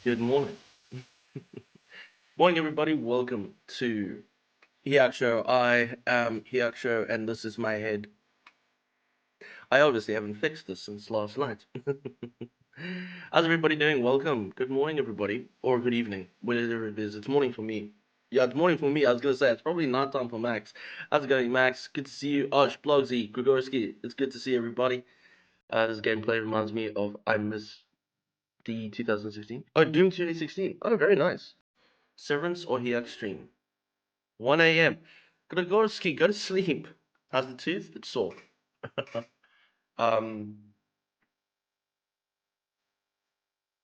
Good morning. Morning, everybody. Welcome to Hyacsho. I am Hyacsho, and this is my head. I obviously haven't fixed this since last night. How's everybody doing? Welcome. Good morning, everybody. Or good evening, whatever it is. It's morning for me. Yeah, it's morning for me. I was going to say, it's probably night time for Max. How's it going, Max? Good to see you. Osh, Blogsy, Grigorski. It's good to see everybody. This gameplay reminds me of I Miss the 2016. Oh, Doom 2016. Oh, very nice. Severance or Hyac stream. 1 a.m. Grigorski, go to sleep. How's the tooth? It's sore. um,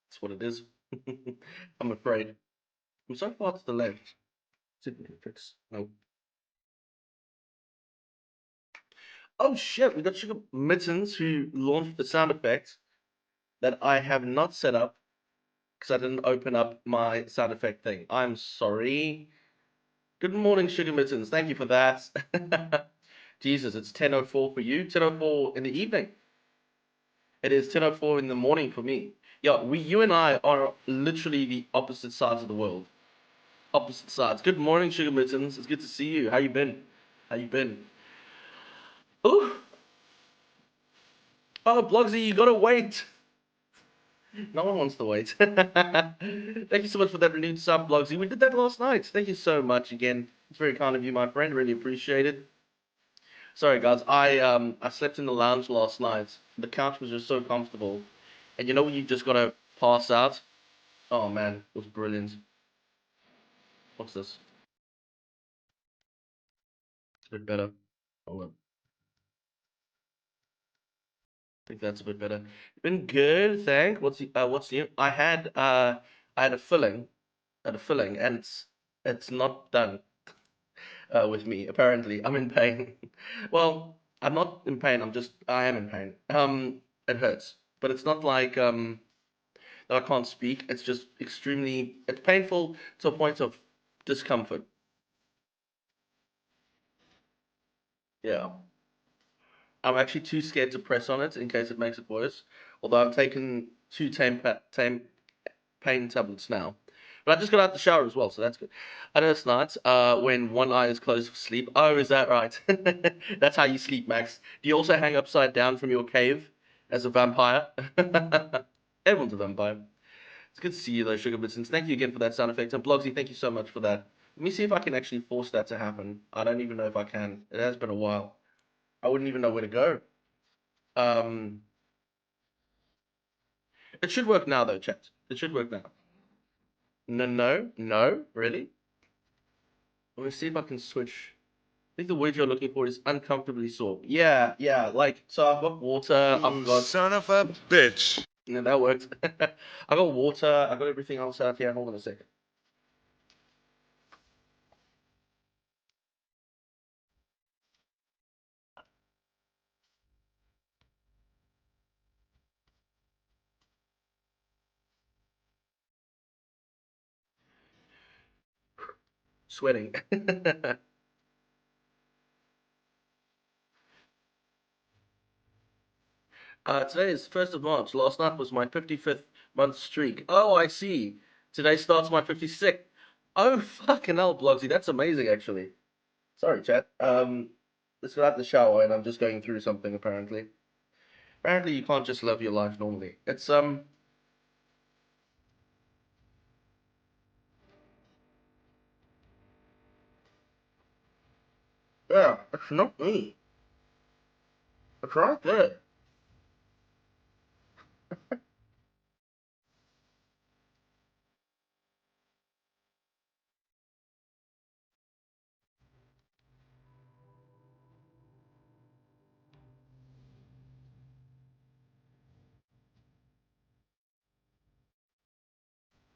that's what it is. I'm afraid. I'm so far to the left. Didn't fix. No. Oh shit! We got Sugar Mittens who launched the sound effect that I have not set up because I didn't open up my sound effect thing. I'm sorry. Good morning, Sugar Mittens. Thank you for that. Jesus, it's 10:04 for you. 10:04 in the evening. It is 10:04 in the morning for me. Yeah, you and I are literally the opposite sides of the world. Opposite sides. Good morning, Sugar Mittens. It's good to see you. How you been? How you been? Ooh, oh, Blogsy, you gotta wait. No one wants to wait. Thank you so much for that renewed sub, Blogsy. We did that last night. Thank you so much again. It's very kind of you, my friend. Really appreciate it. Sorry, guys. I slept in the lounge last night. The couch was just so comfortable, and you know when you just gotta pass out. Oh man, it was brilliant. What's this? It's a bit better. Oh well, I think that's a bit better. Been good, thank. What's new? I had a filling, and it's not done with me. Apparently, I'm in pain. Well, I'm not in pain. I am in pain. It hurts, but it's not like that I can't speak. It's just it's painful to a point of discomfort. Yeah. I'm actually too scared to press on it in case it makes it worse. Although I've taken two tame pain tablets now. But I just got out the shower as well, so that's good. I know it's night when one eye is closed for sleep. Oh, is that right? That's how you sleep, Max. Do you also hang upside down from your cave as a vampire? Everyone's a vampire. It's good to see you, though, Sugar Blitzens. Thank you again for that sound effect. And Blogsy, thank you so much for that. Let me see if I can actually force that to happen. I don't even know if I can. It has been a while. I wouldn't even know where to go. Um, it should work now, though, chat. It should work now. No, no, no, really? Let me see if I can switch. I think the word you're looking for is uncomfortably sore. Yeah, yeah. Like, so I've got water. I've got. Son of a bitch. No, that works. I got water. I got everything else out here. Hold on a second. Sweating. Today is 1st of March. Last night was my 55th month streak. Oh, I see. Today starts my 56th. Oh, fucking hell, Blogsy. That's amazing, actually. Sorry, chat. Let's go out the shower, and I'm just going through something, apparently. Apparently, you can't just love your life normally. Yeah, it's not me. It's right there.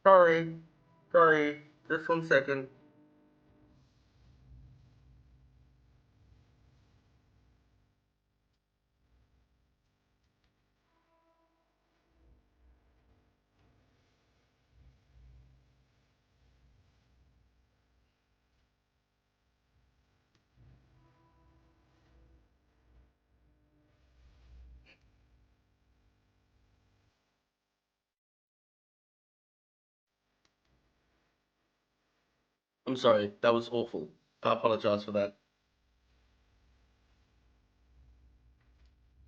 Sorry. Sorry. Just 1 second. I'm sorry, that was awful. I apologize for that.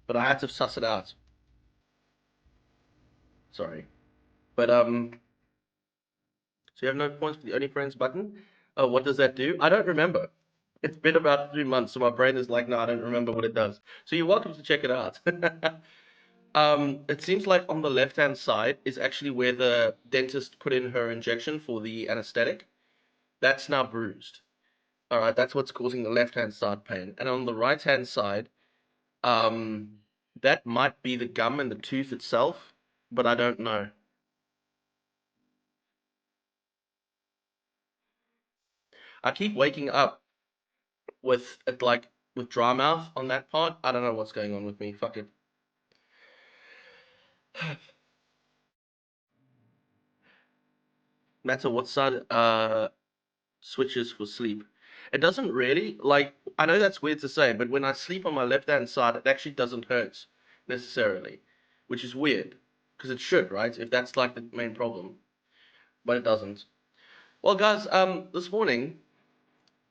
But I had to suss it out. Sorry. But so you have no points for the only friends button? Oh, what does that do? I don't remember. It's been about 3 months, so my brain is like, no, I don't remember what it does. So you're welcome to check it out. It seems like on the left-hand side is actually where the dentist put in her injection for the anesthetic. That's now bruised. All right, that's what's causing the left-hand side pain. And on the right-hand side, um, that might be the gum and the tooth itself, but I don't know. I keep waking up with it like with dry mouth on that part. I don't know what's going on with me. Fuck it. Matter what side switches for sleep. It doesn't really like I know that's weird to say, but when I sleep on my left hand side, it actually doesn't hurt necessarily, which is weird because it should, right? If that's like the main problem, but it doesn't. Well, guys, this morning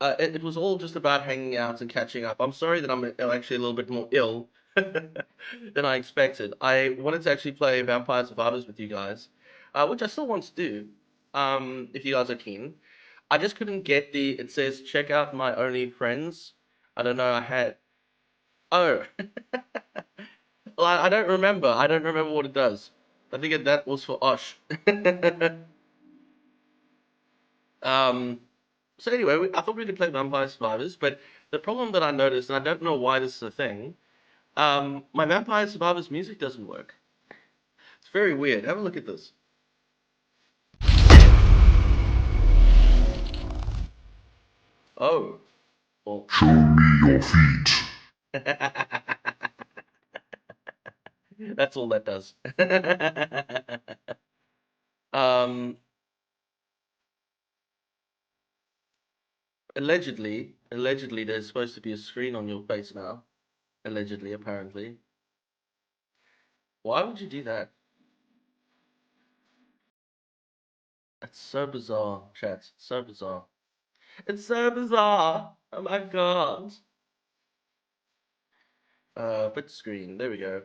it was all just about hanging out and catching up. I'm sorry that I'm actually a little bit more ill than I expected. I wanted to actually play Vampire Survivors with you guys, which I still want to do, if you guys are keen. I just couldn't get the. It says check out my only friends. I don't know. I had. Oh, well, I don't remember. I don't remember what it does. I think that was for Osh. um. So anyway, I thought we could play Vampire Survivors, but the problem that I noticed, and I don't know why this is a thing, my Vampire Survivors music doesn't work. It's very weird. Have a look at this. Oh, well. Show me your feet. That's all that does. um, allegedly, there's supposed to be a screen on your face now. Allegedly, apparently. Why would you do that? That's so bizarre, chat. So bizarre. It's so bizarre. Oh my god. Bit screen. There we go.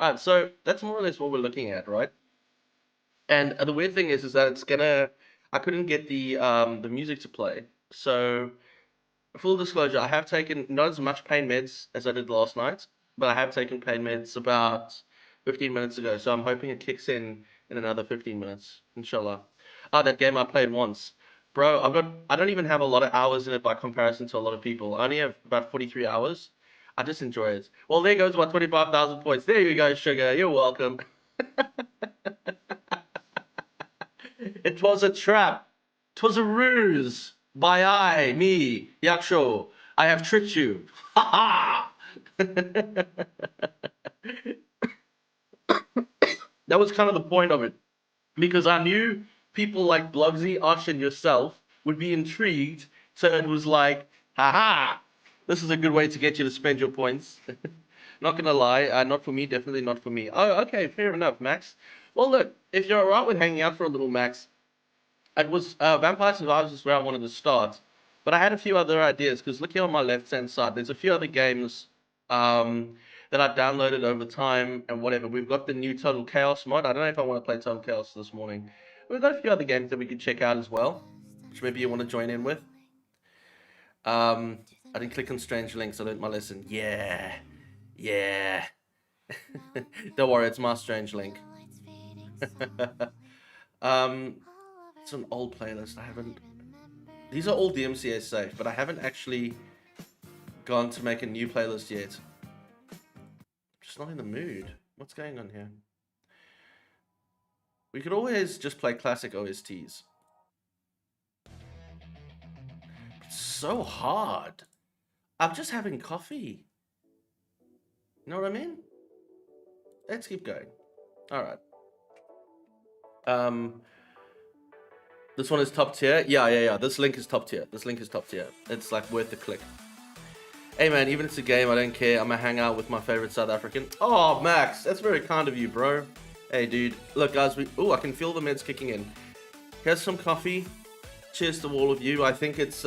Alright, so that's more or less what we're looking at, right? And the weird thing is that it's gonna. I couldn't get the music to play. So full disclosure, I have taken not as much pain meds as I did last night, but I have taken pain meds about 15 minutes ago. So I'm hoping it kicks in another 15 minutes, inshallah. Ah, that game I played once. Bro, I don't even have a lot of hours in it by comparison to a lot of people. I only have about 43 hours. I just enjoy it. Well, there goes my 25,000 points. There you go, sugar. You're welcome. It was a trap. 'Twas a ruse. By me, Hyacsho. I have tricked you. Ha ha! That was kind of the point of it. Because I knew people like Blugsy, Osh, and yourself would be intrigued. So it was like, haha, this is a good way to get you to spend your points. Not gonna lie, not for me, definitely not for me. Oh, okay, fair enough, Max. Well, look, if you're alright with hanging out for a little, Max, it was Vampire Survivors is where I wanted to start, but I had a few other ideas because look here on my left hand side. There's a few other games that I downloaded over time and whatever. We've got the new Total Chaos mod. I don't know if I want to play Total Chaos this morning. We've got a few other games that we could check out as well, which maybe you want to join in with. I didn't click on strange links. I learned my lesson. Yeah, yeah. Don't worry, it's my strange link. um, it's an old playlist. I haven't. These are all DMCA safe, but I haven't actually gone to make a new playlist yet. I'm just not in the mood. What's going on here? We could always just play classic OSTs. It's so hard. I'm just having coffee. You know what I mean? Let's keep going. All right. This one is top tier. Yeah. This link is top tier. It's like worth the click. Hey man, even if it's a game, I don't care. I'm gonna hang out with my favorite South African. Oh, Max, that's very kind of you, bro. Hey, dude. Look, guys, I can feel the meds kicking in. Here's some coffee. Cheers to all of you. I think it's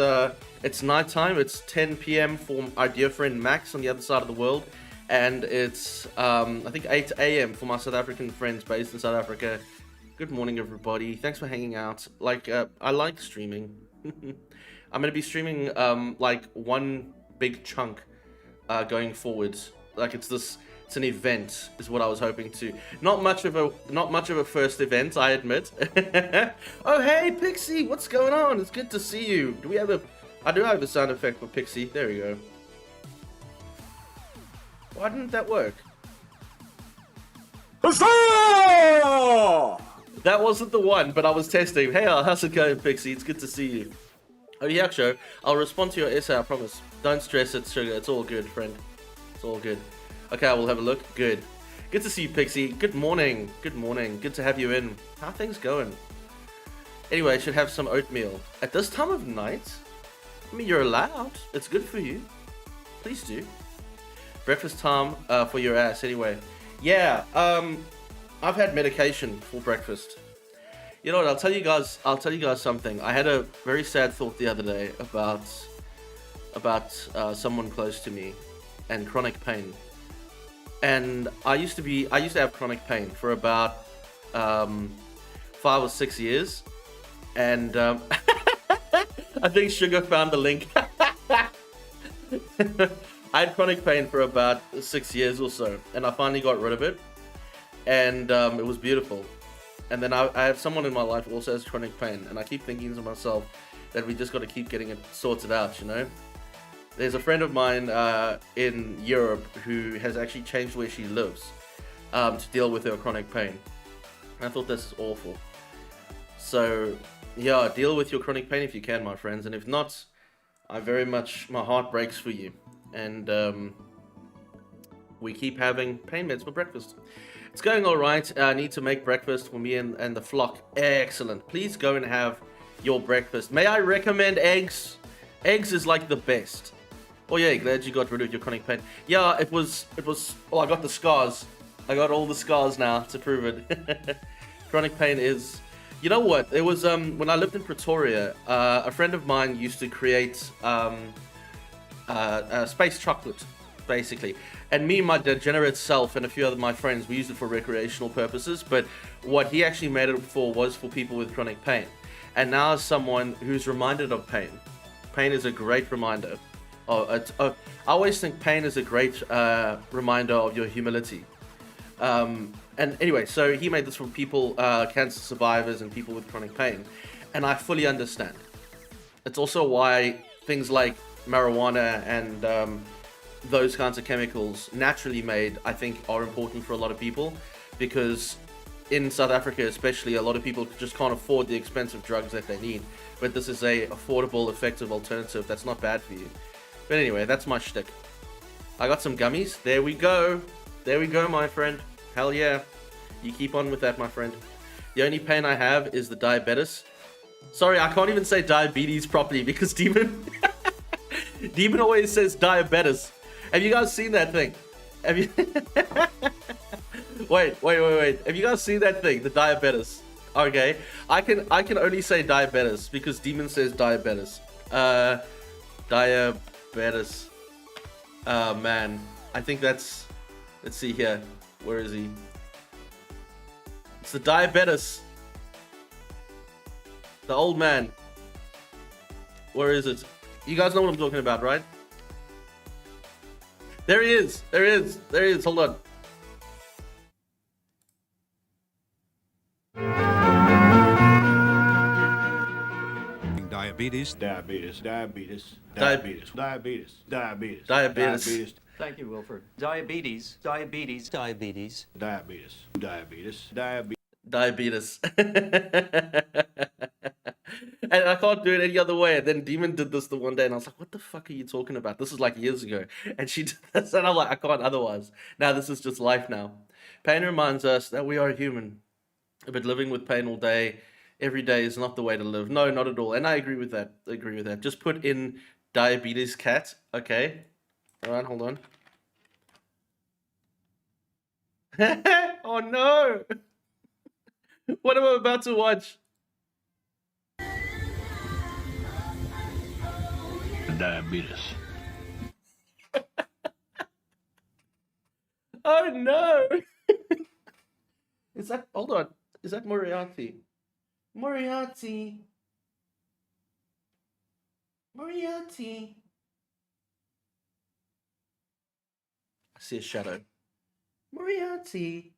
nighttime. It's 10 p.m. for our dear friend Max on the other side of the world, and it's I think 8 a.m. for my South African friends based in South Africa. Good morning, everybody. Thanks for hanging out. I like streaming. I'm gonna be streaming like one big chunk going forwards. Like it's an event is what I was hoping to. Not much of a first event, I admit. Oh hey Pixie, what's going on? It's good to see you. I do have a sound effect for Pixie. There we go. Why didn't that work? That wasn't the one, but I was testing. Hey, how's it going, Pixie? It's good to see you. Oh, Hyacsho, I'll respond to your essay, I promise. Don't stress it, Sugar. It's all good, friend. It's all good. Okay, I will have a look. Good. Good to see you, Pixie. Good morning. Good morning. Good to have you in. How are things going? Anyway, I should have some oatmeal. At this time of night? I mean, you're allowed. It's good for you. Please do. Breakfast time for your ass, anyway. Yeah, I've had medication for breakfast. You know what? I'll tell you guys something. I had a very sad thought the other day about someone close to me and chronic pain. And I used to have chronic pain for about 5 or 6 years, and I think Sugar found the link. I had chronic pain for about 6 years or so, and I finally got rid of it, and it was beautiful. And then I have someone in my life who also has chronic pain, and I keep thinking to myself that we just got to keep getting it sorted out, you know? There's a friend of mine in Europe who has actually changed where she lives to deal with her chronic pain. And I thought this is awful. So, yeah, deal with your chronic pain if you can, my friends. And if not, my heart breaks for you. And we keep having pain meds for breakfast. It's going all right. I need to make breakfast for me and the flock. Excellent. Please go and have your breakfast. May I recommend eggs? Eggs is like the best. Oh yeah, glad you got rid of your chronic pain. Yeah, it was, oh, I got the scars. I got all the scars now to prove it. Chronic pain is, you know what? It was, when I lived in Pretoria, a friend of mine used to create space chocolate, basically. And me, my degenerate self, and a few other my friends, we used it for recreational purposes. But what he actually made it for was for people with chronic pain. And now as someone who's reminded of pain, pain is a great reminder. I always think pain is a great reminder of your humility. And anyway, so he made this for people, cancer survivors and people with chronic pain. And I fully understand. It's also why things like marijuana and those kinds of chemicals naturally made, I think, are important for a lot of people. Because in South Africa especially, a lot of people just can't afford the expensive drugs that they need. But this is a affordable, effective alternative that's not bad for you. But anyway, that's my shtick. I got some gummies. There we go. There we go, my friend. Hell yeah. You keep on with that, my friend. The only pain I have is the diabetes. Sorry, I can't even say diabetes properly because Demon... Demon always says diabetes. Have you guys seen that thing? Have you... Wait. Have you guys seen that thing? The diabetes. Okay. I can only say diabetes because Demon says diabetes. Diabetes. Man. I think that's... Let's see here. Where is he? It's the diabetes. The old man. Where is it? You guys know what I'm talking about, right? There he is. There he is. There he is. Hold on. Diabetes. Thank you, Wilford. Diabetes. And I can't do it any other way. And then Demon did this the one day, and I was like, what the fuck are you talking about? This is like years ago. And she did this, and I'm like, I can't otherwise. Now this is just life now. Pain reminds us that we are human. But living with pain all day, every day is not the way to live. No, not at all. And I agree with that. Just put in diabetes cat. Okay. All right, hold on. Oh no. What am I about to watch? diabetes. Oh no! Is that, hold on, is that Moriarty? Moriarty! Moriarty! I see a shadow. Moriarty!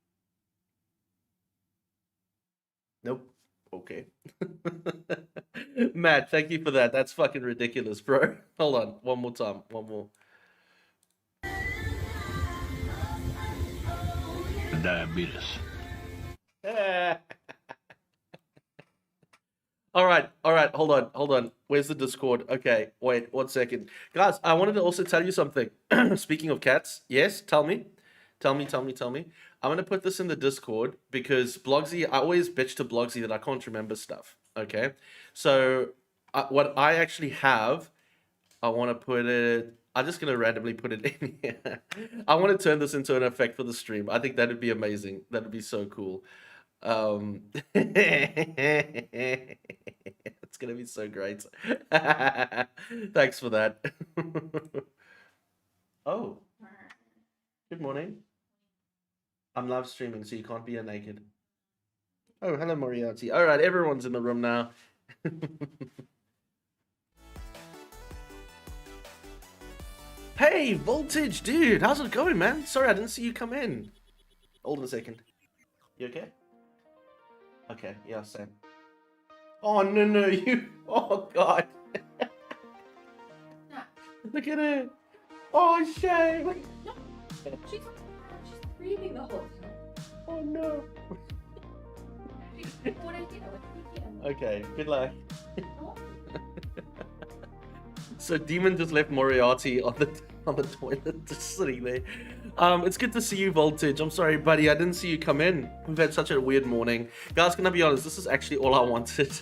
Nope. Okay. Matt, thank you for that. That's fucking ridiculous, bro. Hold on, one more time. One more. Diabetes. All right, hold on. Where's the Discord? Okay, wait, 1 second. Guys, I wanted to also tell you something. Speaking of cats, yes, tell me. I'm going to put this in the Discord because Blogsy, I always bitch to Blogsy that I can't remember stuff, okay? So, what I actually have, I want to put it, I'm just going to randomly put it in here. I want to turn this into an effect for the stream. I think that would be amazing. That would be so cool. It's gonna be so great. Thanks for that. Oh, good morning. I'm live streaming, so you can't be a naked. Oh, hello, Moriarty. All right, everyone's in the room now. Hey, Voltage, dude, how's it going, man? Sorry, I didn't see you come in. Hold on a second. You okay? Okay, yeah, same. Oh, no, you... Oh, God. Look at it. Oh, shame. She's screaming the whole time. Oh, no. What idea? Okay, good luck. So Demon just left Moriarty on the toilet, just sitting there. It's good to see you, Voltage. I'm sorry, buddy, I didn't see you come in. We've had such a weird morning. Guys, can I be honest? This is actually all I wanted.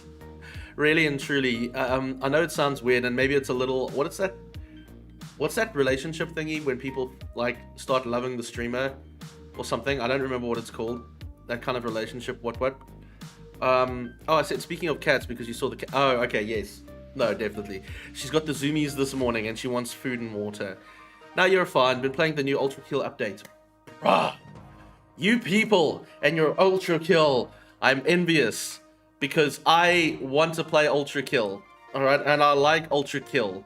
Really and truly. I know it sounds weird, and maybe it's a little... What's that relationship thingy when people, like, start loving the streamer or something? I don't remember what it's called. That kind of relationship. What? Oh, I said, speaking of cats, because you saw the cat. Oh, okay, yes. No, definitely. She's got the zoomies this morning and she wants food and water. Now you're fine. Been playing the new Ultrakill update. Bruh. You people and your Ultrakill. I'm envious because I want to play Ultrakill. Alright, and I like Ultrakill.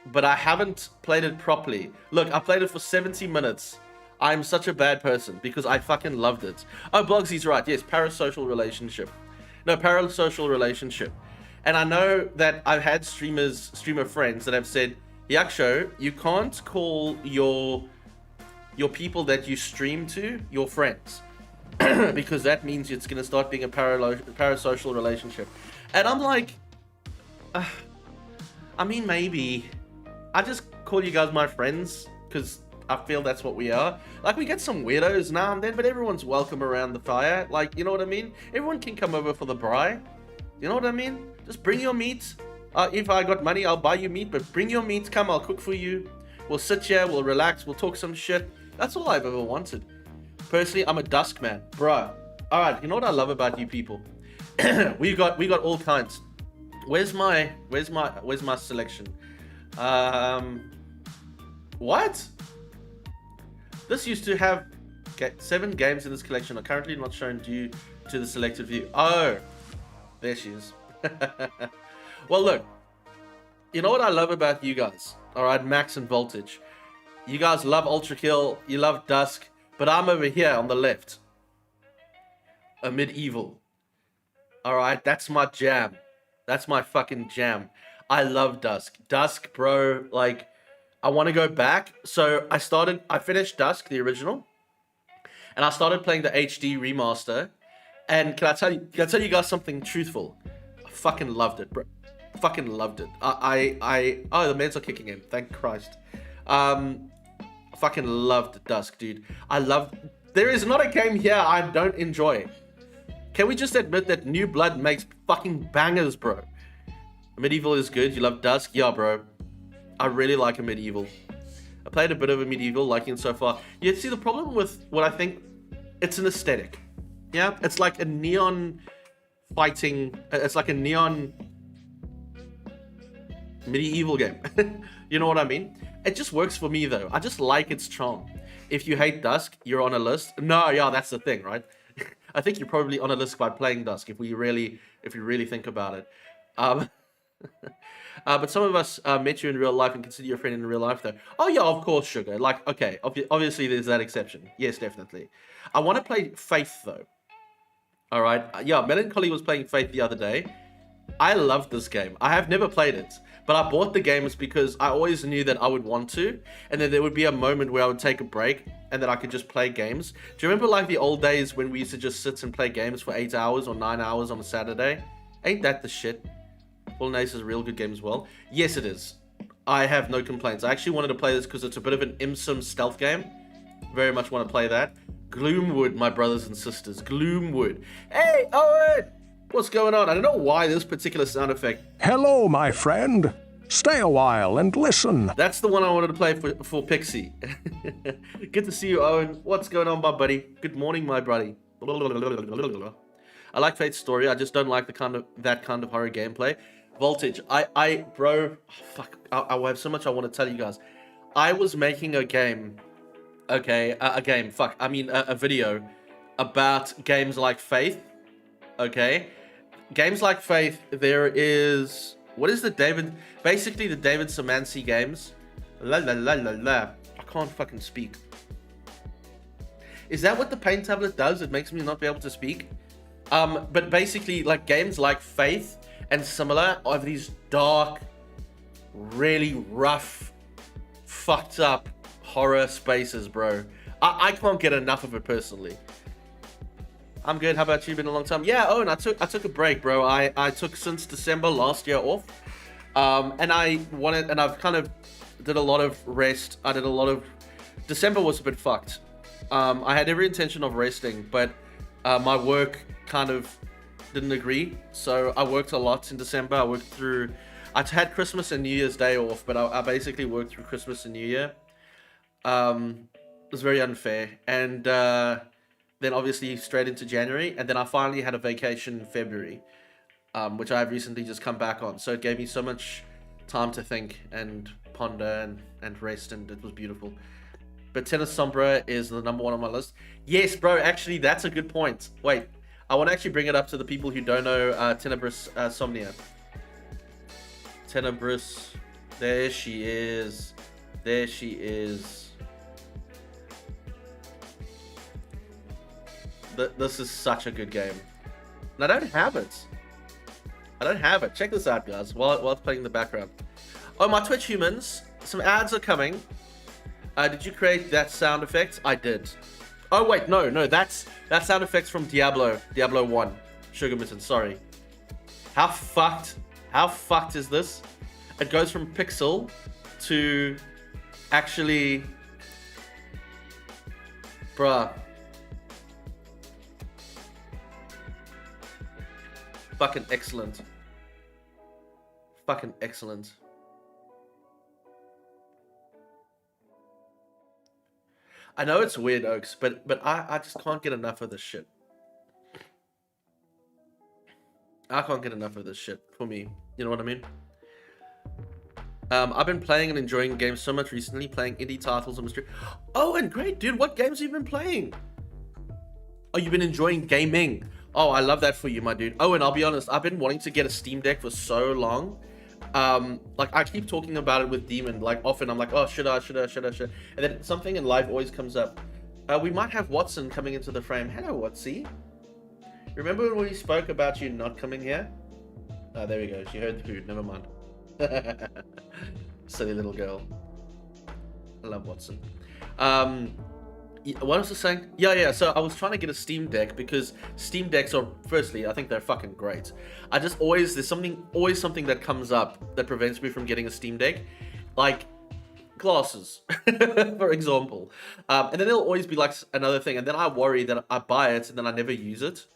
But I haven't played it properly. Look, I played it for 70 minutes. I'm such a bad person because I fucking loved it. Oh, Blogsy's right. Yes, parasocial relationship. No, parasocial relationship. And I know that I've had streamer friends that have said, Hyacsho, you can't call your people that you stream to your friends. Because that means it's going to start being a parasocial relationship. And I'm like, I mean, maybe. I just call you guys my friends because I feel that's what we are. Like, we get some weirdos now and then, but everyone's welcome around the fire. Like, you know what I mean? Everyone can come over for the braai. You know what I mean? Just bring your meat. If I got money, I'll buy you meat, but bring your meat. Come, I'll cook for you. We'll sit here, we'll relax, we'll talk some shit. That's all I've ever wanted. Personally, I'm a dusk man. Bruh. Alright, you know what I love about you people? we got all kinds. Where's my selection? What? This used to have 7 games in this collection are currently not shown due to the selected view. Oh, there she is. Well, look, you know what I love about you guys? All right, Max and Voltage. You guys love Ultrakill, you love Dusk, but I'm over here on the left. A medieval. All right, that's my jam. That's my fucking jam. I love Dusk. Dusk, bro, like, I want to go back. So I finished Dusk, the original, and I started playing the HD remaster. And can I tell you guys something truthful? I fucking loved it, bro. Fucking loved it. Oh, the meds are kicking in. Thank Christ. Fucking loved Dusk, dude. There is not a game here I don't enjoy. Can we just admit that New Blood makes fucking bangers, bro? Medieval is good. You love Dusk? Yeah, bro. I really like a Medieval. I played a bit of a Medieval, liking it so far. You see, the problem with what I think, it's an aesthetic. Yeah? It's like a neon fighting... It's like a neon medieval game. You know what I mean? It just works for me though. I just like its charm. If you hate Dusk, you're on a list. No, yeah, that's the thing, right? I think you're probably on a list by playing Dusk if you really think about it. Um, but some of us met you in real life and consider you a friend in real life, though. Oh yeah, of course, Sugar. Like, okay, obviously there's that exception. Yes, definitely. I want to play Faith though. All right, yeah, Melancholy was playing Faith the other day. I love this game. I have never played it, but I bought the games because I always knew that I would want to, and then there would be a moment where I would take a break and then I could just play games. Do you remember like the old days when we used to just sit and play games for 8 hours or 9 hours on a Saturday? Ain't that the shit? Fallen Ace is a real good game as well. Yes, it is. I have no complaints. I actually wanted to play this because it's a bit of an ImSim stealth game. Very much want to play that. Gloomwood, my brothers and sisters. Gloomwood. Hey, Owen! What's going on? I don't know why this particular sound effect. Hello, my friend. Stay a while and listen. That's the one I wanted to play for Pixie. Good to see you, Owen. What's going on, my buddy? Good morning, my buddy. I like Fate's story. I just don't like that kind of horror gameplay. Voltage. Bro, fuck. I have so much I want to tell you guys. I was making a game. Okay, a video about games like Faith. Okay, games like Faith. There is basically the David Semansi games. I can't fucking speak. Is that what the paint tablet does? It makes me not be able to speak. But basically, like games like Faith and similar have these dark, really rough, fucked up horror spaces, bro. I can't get enough of it personally. I'm good. How about you? Been a long time. Yeah, Owen, I took a break, bro. I took since December last year off. And I've kind of did a lot of rest. December was a bit fucked. I had every intention of resting, but my work kind of didn't agree. So I worked a lot in December. I had Christmas and New Year's Day off, but I basically worked through Christmas and New Year. It was very unfair. And then obviously straight into January. And then I finally had a vacation in February, which I've recently just come back on. So it gave me so much time to think and ponder and rest, and it was beautiful. But Tennis Sombra is the number one on my list. Yes, bro, actually, that's a good point. Wait, I want to actually bring it up to the people who don't know Tenebris Somnia. Tenebris, there she is. There she is. This is such a good game. And I don't have it. Check this out, guys, while it's playing in the background. Oh, my Twitch humans, some ads are coming. Did you create that sound effect? I did. Oh, wait, no, that sound effect's from Diablo 1. Sugar Mitten, sorry. How fucked is this? It goes from pixel to actually... Bruh. Fucking excellent. Fucking excellent. I know it's weird, Oaks, but I just can't get enough of this shit. I can't get enough of this shit for me. You know what I mean? I've been playing and enjoying games so much recently, playing indie titles on the street. Oh, and great, dude. What games have you been playing? Oh, you've been enjoying gaming. Oh, I love that for you, my dude. Oh, and I'll be honest, I've been wanting to get a Steam Deck for so long. Like I keep talking about it with Demon. Like often I'm like, oh, should I? And then something in life always comes up. We might have Watson coming into the frame. Hello, Watsy. Remember when we spoke about you not coming here? Oh, there we go. She heard the food. Never mind. Silly little girl. I love Watson. What was I saying? Yeah. So I was trying to get a Steam Deck because Steam Decks are, firstly, I think they're fucking great. There's always something that comes up that prevents me from getting a Steam Deck, like glasses, for example. And then there'll always be like another thing, and then I worry that I buy it and then I never use it.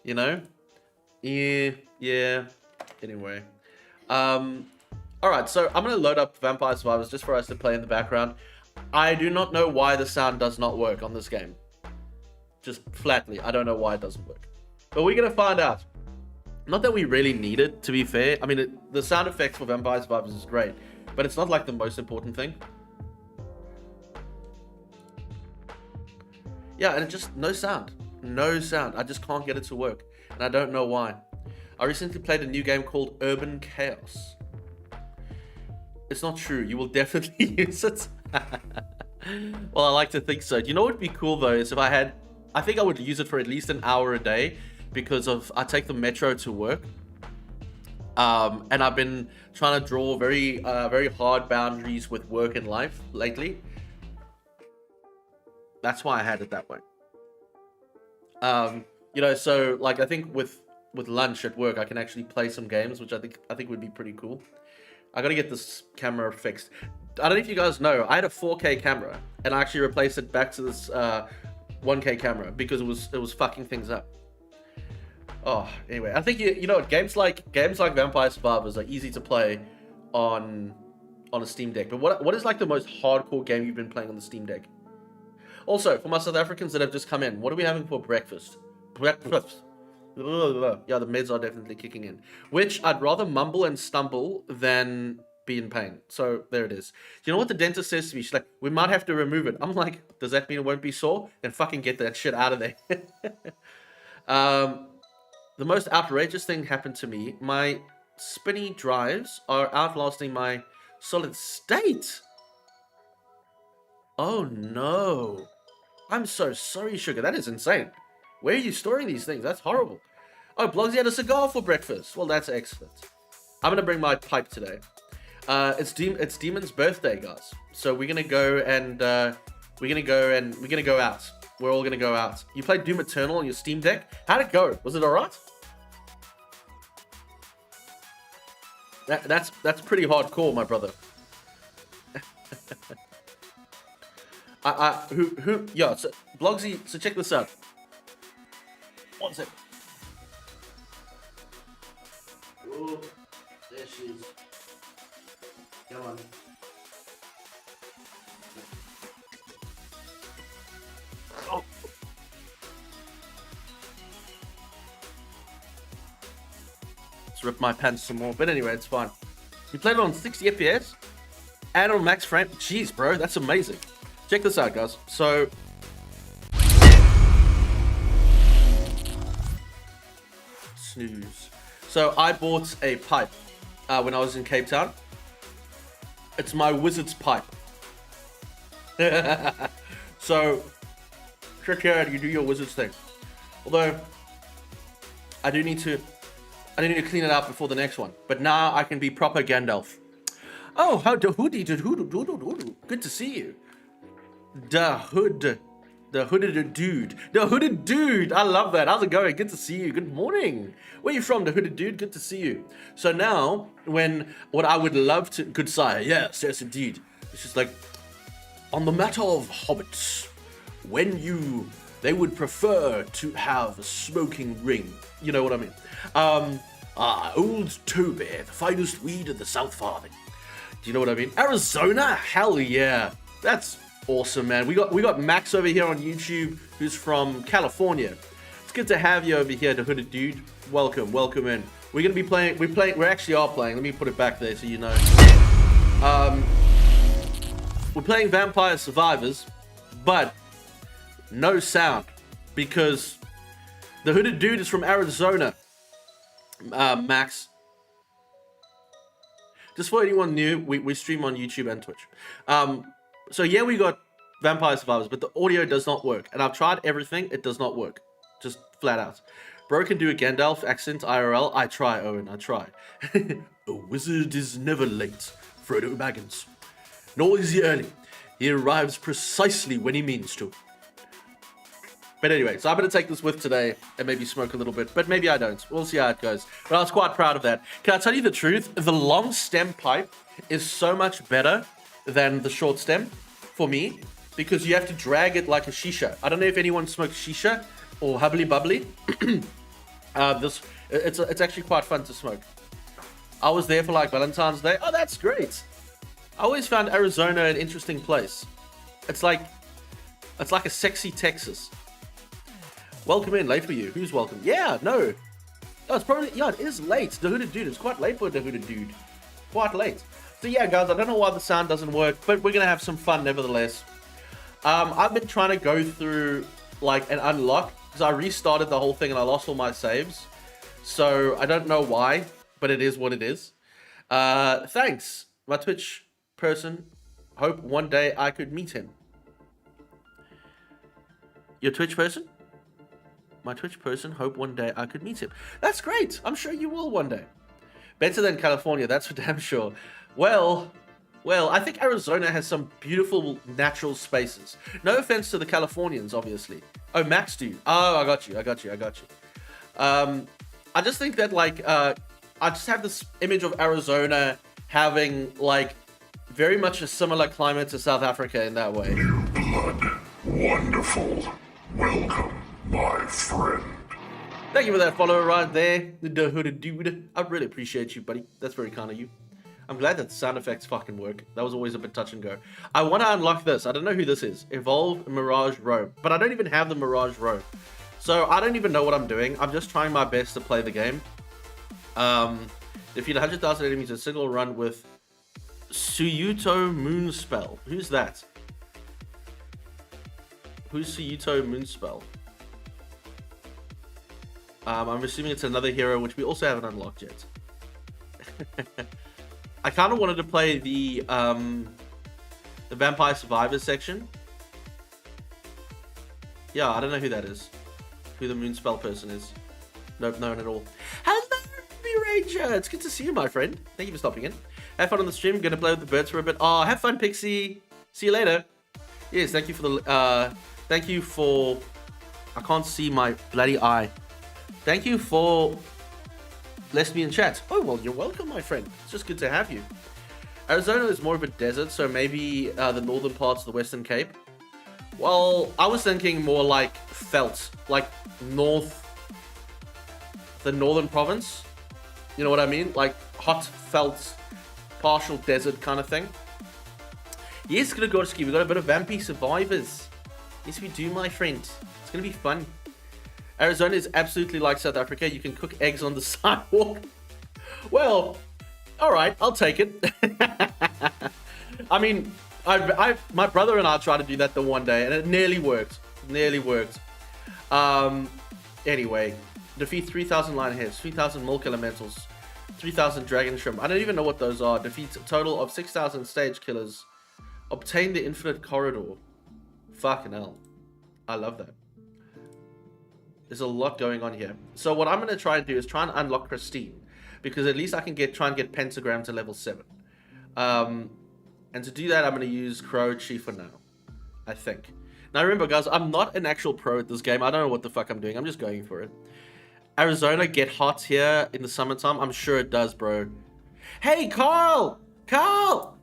You know? Yeah. Anyway, all right. So I'm gonna load up Vampire Survivors just for us to play in the background. I do not know why the sound does not work on this game. Just flatly, I don't know why it doesn't work. But we're going to find out. Not that we really need it, to be fair. I mean, the sound effects for Vampire Survivors is great, but it's not like the most important thing. Yeah, and it just, no sound. No sound. I just can't get it to work, and I don't know why. I recently played a new game called Urban Chaos. It's not true. You will definitely use it. Well, I like to think so. Do you know what would be cool, though, is if I think I would use it for at least an hour a day, because I take the metro to work. And I've been trying to draw very hard boundaries with work and life lately. That's why I had it that way. You know, so like I think with lunch at work, I can actually play some games, which I think would be pretty cool. I gotta get this camera fixed. I don't know if you guys know, I had a 4K camera, and I actually replaced it back to this 1K camera because it was fucking things up. Oh, anyway, I think you know what, games like Vampire Survivors are easy to play on a Steam Deck. But what is like the most hardcore game you've been playing on the Steam Deck? Also, for my South Africans that have just come in, what are we having for breakfast? Breakfast. Yeah, the meds are definitely kicking in. Which I'd rather mumble and stumble than be in pain. So there it is. Do you know what the dentist says to me? She's like, we might have to remove it. I'm like, does that mean it won't be sore? Then fucking get that shit out of there. The most outrageous thing happened to me. My spinny drives are outlasting my solid state. Oh no. I'm so sorry, Sugar. That is insane. Where are you storing these things? That's horrible. Oh, Blogsy had a cigar for breakfast. Well, that's excellent. I'm going to bring my pipe today. It's Demon's birthday, guys. So we're going to go and we're going to go out. We're all going to go out. You played Doom Eternal on your Steam Deck? How'd it go? Was it all right? That's pretty hardcore, my brother. Yeah, so Blogsy, so check this out. One sec. Oh, there she is. Come on. Oh. Let's rip my pants some more, but anyway, it's fine. You played it on 60 FPS and on max frame. Jeez, bro, that's amazing. Check this out, guys. So, snooze. So I bought a pipe when I was in Cape Town. It's my wizard's pipe. So, trick here, you do your wizard's thing. Although, I do need to clean it out before the next one. But now I can be proper Gandalf. Oh, how good to see you. The hooded dude. I love that. How's it going? Good to see you. Good morning. Where are you from, the hooded dude? Good to see you. So now, what I would love to, good sire, yes, indeed. It's just like, on the matter of hobbits, they would prefer to have a smoking ring. You know what I mean? Old Toby, the finest weed of the South Farthing. Do you know what I mean? Arizona? Hell yeah. That's awesome, man. We got Max over here on YouTube, who's from California. It's good to have you over here, the hooded dude. Welcome in. We're gonna be playing. We actually are playing. Let me put it back there so you know. We're playing Vampire Survivors, but no sound because the hooded dude is from Arizona. Max. Just for anyone new, we stream on YouTube and Twitch. So yeah, we got Vampire Survivors, but the audio does not work. And I've tried everything, it does not work. Just flat out. Bro can do a Gandalf accent IRL. I try, Owen, I try. A wizard is never late, Frodo Baggins. Nor is he early. He arrives precisely when he means to. But anyway, so I'm going to take this with today and maybe smoke a little bit, but maybe I don't. We'll see how it goes. But I was quite proud of that. Can I tell you the truth? The long stem pipe is so much better than the short stem for me because you have to drag it like a shisha. I don't know if anyone smokes shisha or hubbly bubbly. It's actually quite fun to smoke. I was there for like Valentine's Day. Oh, that's great. I always found Arizona an interesting place. It's like a sexy Texas. Welcome in, late for you. Who's welcome? Yeah, no. Oh, it's probably, yeah, it is late. The Hooded Dude. It's quite late for the Hooded Dude. Quite late. So yeah, guys, I don't know why the sound doesn't work, but we're going to have some fun nevertheless. I've been trying to go through, like, an unlock, because I restarted the whole thing and I lost all my saves. So I don't know why, but it is what it is. Thanks, my Twitch person. Hope one day I could meet him. Your Twitch person? My Twitch person, hope one day I could meet him. That's great. I'm sure you will one day. Better than California, that's for damn sure. Well, I think Arizona has some beautiful natural spaces. No offense to the Californians, obviously. Oh, Max dude. Oh, I got you. I just think that, like, I just have this image of Arizona having, like, very much a similar climate to South Africa in that way. New blood. Wonderful. Welcome, my friend. Thank you for that follow right there, the Hooded Dude. I really appreciate you, buddy. That's very kind of you. I'm glad that the sound effects fucking work. That was always a bit touch and go. I want to unlock this. I don't know who this is. Evolve Mirage Robe. But I don't even have the Mirage Robe. So I don't even know what I'm doing. I'm just trying my best to play the game. Defeat 100,000 enemies in a single run with Suyuto Moonspell. Who's that? Who's Suyuto Moonspell? I'm assuming it's another hero, which we also haven't unlocked yet. I kind of wanted to play the Vampire Survivors section. Yeah, I don't know who that is. Who the Moonspell person is. Nope, no one at all. Hello, B-Ranger! It's good to see you, my friend. Thank you for stopping in. Have fun on the stream. Gonna play with the birds for a bit. Oh, have fun, Pixie. See you later. Yes, thank you for the... thank you for... I can't see my bloody eye. Thank you for letting me in chat. Oh, well, you're welcome, my friend. It's just good to have you. Arizona is more of a desert, so maybe the northern parts of the Western Cape. Well, I was thinking more like Felt, like the northern province. You know what I mean? Like hot Felt, partial desert kind of thing. Yes, Glagorski, we got a bit of Vampy Survivors. Yes, we do, my friend. It's going to be fun. Arizona is absolutely like South Africa. You can cook eggs on the sidewalk. Well, all right, I'll take it. I mean, my brother and I tried to do that the one day, and it nearly worked. Nearly worked. Anyway, defeat 3,000 lionheads, 3,000 milk elementals, 3,000 dragon shrimp. I don't even know what those are. Defeat a total of 6,000 stage killers. Obtain the infinite corridor. Fucking hell. I love that. There's a lot going on here. So what I'm going to try and do is try and unlock Christine. Because at least I can try and get Pentagram to level 7. And to do that, I'm going to use Crow Chief for now. I think. Now remember, guys, I'm not an actual pro at this game. I don't know what the fuck I'm doing. I'm just going for it. Arizona get hot here in the summertime? I'm sure it does, bro. Hey, Carl! Carl!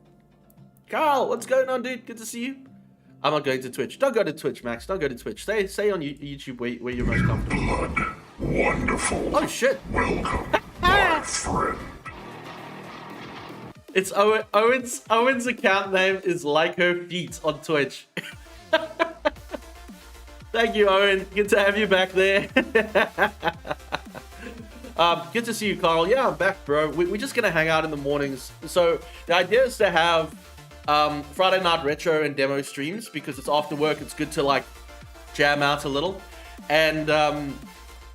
Carl, what's going on, dude? Good to see you. I'm not going to Twitch. Don't go to Twitch, Max. Don't go to Twitch. Stay on YouTube where you're most comfortable. Blood. Wonderful. Oh, shit. Welcome, my friend. It's Owen's account name is Like Her Feet on Twitch. Thank you, Owen. Good to have you back there. Good to see you, Carl. Yeah, I'm back, bro. We're just going to hang out in the mornings. So the idea is to have Friday Night Retro and demo streams because it's after work. It's good to like jam out a little. And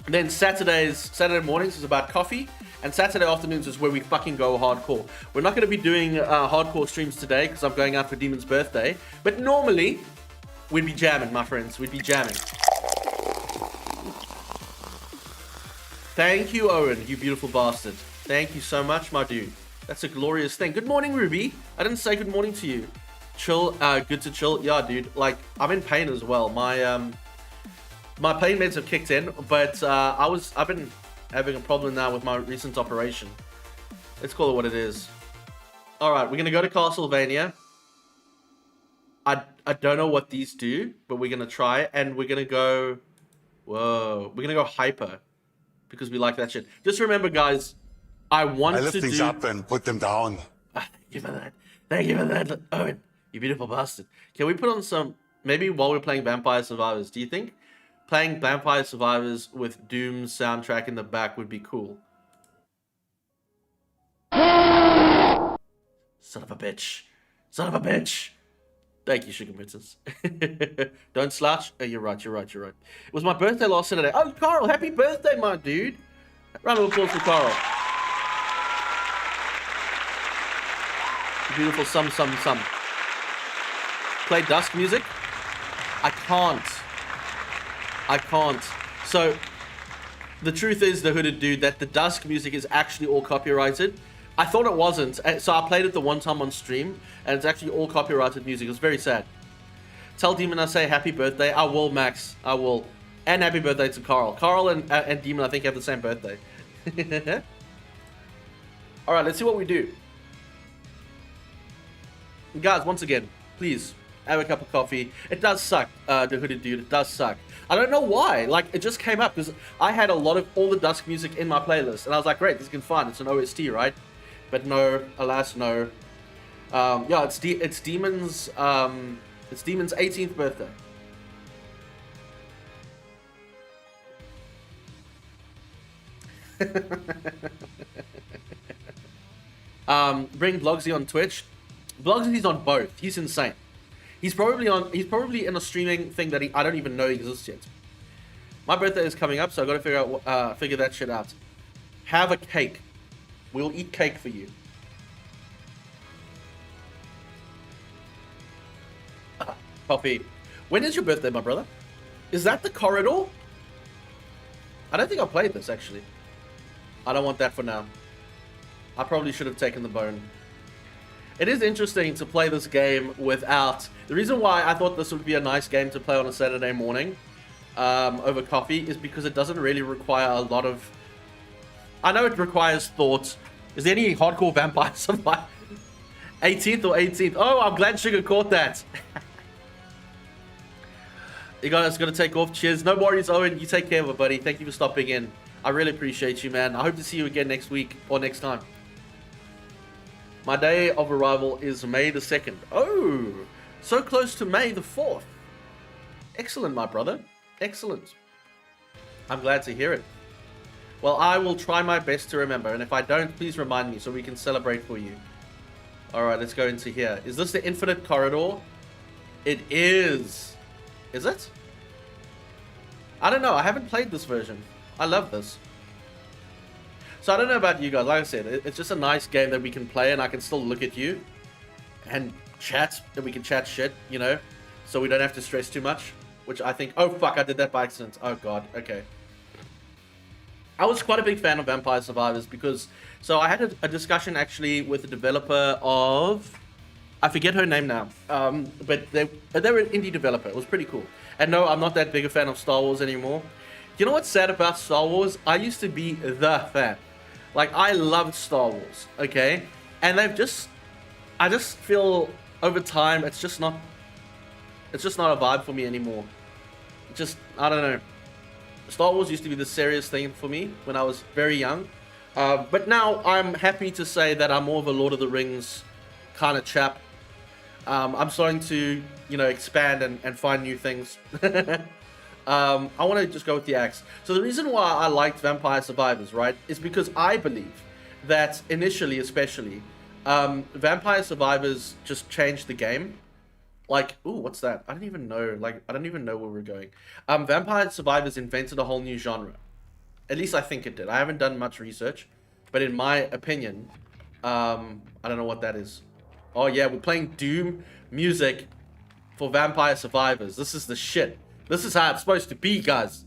then Saturday mornings is about coffee. And Saturday afternoons is where we fucking go hardcore. We're not going to be doing hardcore streams today because I'm going out for Demon's birthday. But normally, we'd be jamming, my friends. We'd be jamming. Thank you, Owen, you beautiful bastard. Thank you so much, my dude. That's a glorious thing. Good morning, Ruby. I didn't say good morning to you. Chill, good to chill. Yeah, dude. Like, I'm in pain as well. My pain meds have kicked in, but I've been having a problem now with my recent operation. Let's call it what it is. All right, we're gonna go to Castlevania. I don't know what these do, but we're gonna try, and we're gonna go. Whoa, we're gonna go hyper because we like that shit. Just remember, guys. I lift things up and put them down. Thank you for that. Thank you for that, Owen. You beautiful bastard. Can we put on some, maybe while we're playing Vampire Survivors, do you think playing Vampire Survivors with Doom's soundtrack in the back would be cool. Son of a bitch. Son of a bitch. Thank you, Sugar Princess. Don't slouch. Oh, you're right. It was my birthday last Saturday. Oh, Carl, happy birthday, my dude. Round of applause for Carl. Beautiful sum. Play dusk music? I can't. So, the truth is, the hooded dude, that the dusk music is actually all copyrighted. I thought it wasn't, so I played it the one time on stream, and it's actually all copyrighted music. It was very sad. Tell Demon I say happy birthday. I will, Max. I will. And happy birthday to Carl. Carl and Demon, I think, have the same birthday. Alright, let's see what we do. Guys, once again, please, have a cup of coffee. It does suck, the hooded dude. It does suck. I don't know why. Like, it just came up, because I had a lot of all the dusk music in my playlist, and I was like, great, this can fun. It's an OST, right? But no, alas, no. Yeah, it's Demon's 18th birthday. Bring Blogsy on Twitch. Blogsy's on both. He's insane. He's probably in a streaming thing that I don't even know exists yet. My birthday is coming up, so I got to figure that shit out. Have a cake. We'll eat cake for you. Coffee. When is your birthday, my brother? Is that the corridor? I don't think I played this, actually. I don't want that for now. I probably should have taken the bone. It is interesting to play this game without... The reason why I thought this would be a nice game to play on a Saturday morning over coffee is because it doesn't really require a lot of... I know it requires thought. Is there any hardcore Vampire Survivor? 18th or 18th? Oh, I'm glad Sugar caught that. You guys got to take off. Cheers. No worries, Owen. You take care of it, buddy. Thank you for stopping in. I really appreciate you, man. I hope to see you again next week or next time. My day of arrival is May the 2nd. Oh, so close to May the 4th. Excellent, my brother. Excellent. I'm glad to hear it. Well, I will try my best to remember, and if I don't, please remind me so we can celebrate for you. Alright, let's go into here. Is this the infinite corridor? It is. Is it? I don't know. I haven't played this version. I love this. So I don't know about you guys. Like I said, it's just a nice game that we can play, and I can still look at you and chat, and we can chat shit, you know, so we don't have to stress too much, which I think... Oh, fuck, I did that by accident. Oh, God. Okay. I was quite a big fan of Vampire Survivors because... So I had a discussion, actually, with the developer of... I forget her name now. But they were an indie developer. It was pretty cool. And no, I'm not that big a fan of Star Wars anymore. You know what's sad about Star Wars? I used to be the fan. Like, I loved Star Wars, okay? And they've just... I just feel over time it's just not a vibe for me anymore. Just, I don't know. Star Wars used to be the serious thing for me when I was very young. But now I'm happy to say that I'm more of a Lord of the Rings kind of chap. I'm starting to, you know, expand and find new things. I want to just go with the axe. So the reason why I liked Vampire Survivors, right, is because I believe that initially, especially, Vampire Survivors just changed the game. Like, ooh, what's that? I don't even know. Like, I don't even know where we're going. Vampire Survivors invented a whole new genre. At least I think it did. I haven't done much research, but in my opinion, I don't know what that is. Oh yeah, we're playing Doom music for Vampire Survivors. This is the shit. This is how it's supposed to be, guys.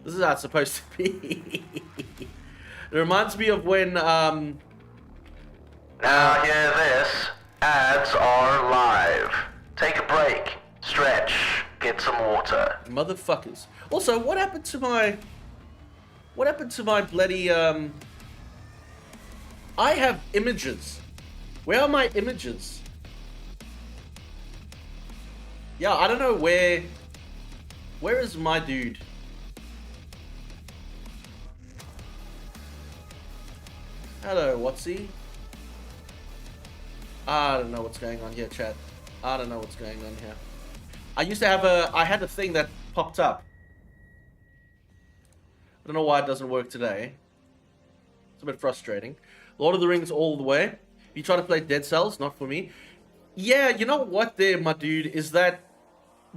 This is how it's supposed to be. It reminds me of when, Now hear this. Ads are live. Take a break. Stretch. Get some water. Motherfuckers. Also, what happened to my bloody, I have images. Where are my images? Yeah, I don't know where... Where is my dude? Hello, what's he? I don't know what's going on here, chat. I don't know what's going on here. I used to have I had a thing that popped up. I don't know why it doesn't work today. It's a bit frustrating. Lord of the Rings all the way. If you try to play Dead Cells, not for me. Yeah, you know what there, my dude, is that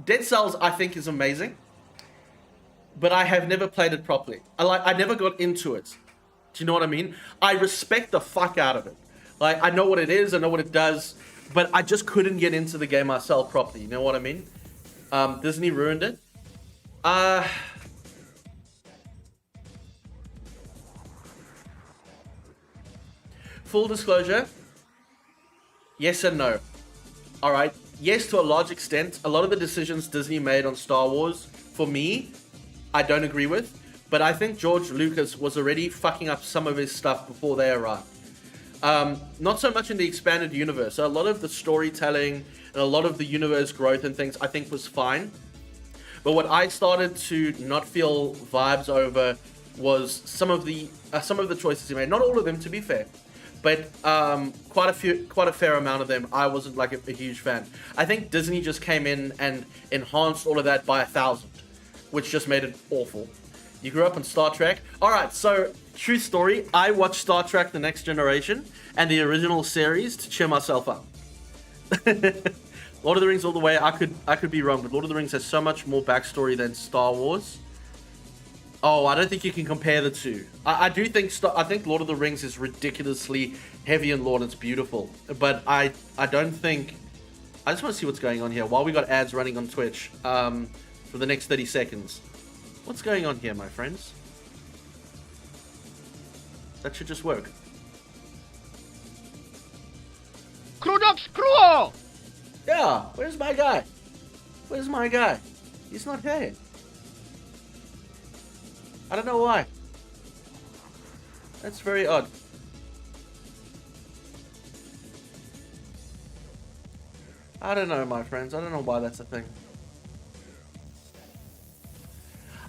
Dead Cells, I think, is amazing. But I have never played it properly. I never got into it. Do you know what I mean? I respect the fuck out of it. Like, I know what it is, I know what it does, but I just couldn't get into the game myself properly. You know what I mean? Disney ruined it. Full disclosure, yes and no. Alright, yes to a large extent. A lot of the decisions Disney made on Star Wars, for me, I don't agree with. But I think George Lucas was already fucking up some of his stuff before they arrived. Not so much in the expanded universe. So a lot of the storytelling and a lot of the universe growth and things I think was fine. But what I started to not feel vibes over was some of the choices he made. Not all of them, to be fair. But quite a fair amount of them, I wasn't like a huge fan. I think Disney just came in and enhanced all of that by 1,000, which just made it awful. You grew up on Star Trek. All right, so true story. I watched Star Trek: The Next Generation and the original series to cheer myself up. Lord of the Rings all the way. I could be wrong, but Lord of the Rings has so much more backstory than Star Wars. Oh, I don't think you can compare the two. I think Lord of the Rings is ridiculously heavy in lore and it's beautiful. But I don't think... I just want to see what's going on here while we got ads running on Twitch for the next 30 seconds. What's going on here, my friends? That should just work. Yeah, where's my guy? Where's my guy? He's not here. I don't know why. That's very odd. I don't know, my friends. I don't know why that's a thing.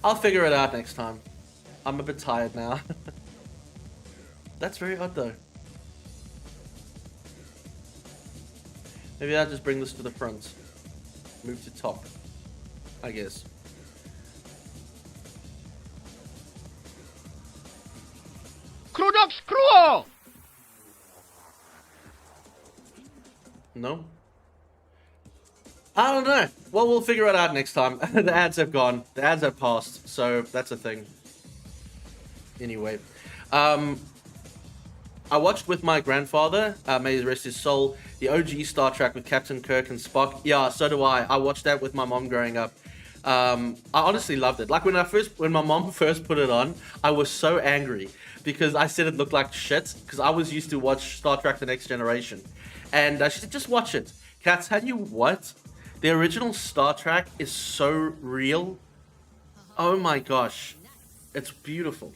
I'll figure it out next time. I'm a bit tired now. That's very odd, though. Maybe I'll just bring this to the front. Move to top, I guess. No? I don't know. Well, we'll figure it out next time. The ads have gone. The ads have passed. So, that's a thing. Anyway. I watched with my grandfather, may he rest his soul, the OG Star Trek with Captain Kirk and Spock. Yeah, so do I. I watched that with my mom growing up. I honestly loved it. Like, when my mom first put it on, I was so angry. Because I said it looked like shit. Because I was used to watch Star Trek The Next Generation. And she said, just watch it. Can I tell you what? The original Star Trek is so real. Oh my gosh. It's beautiful.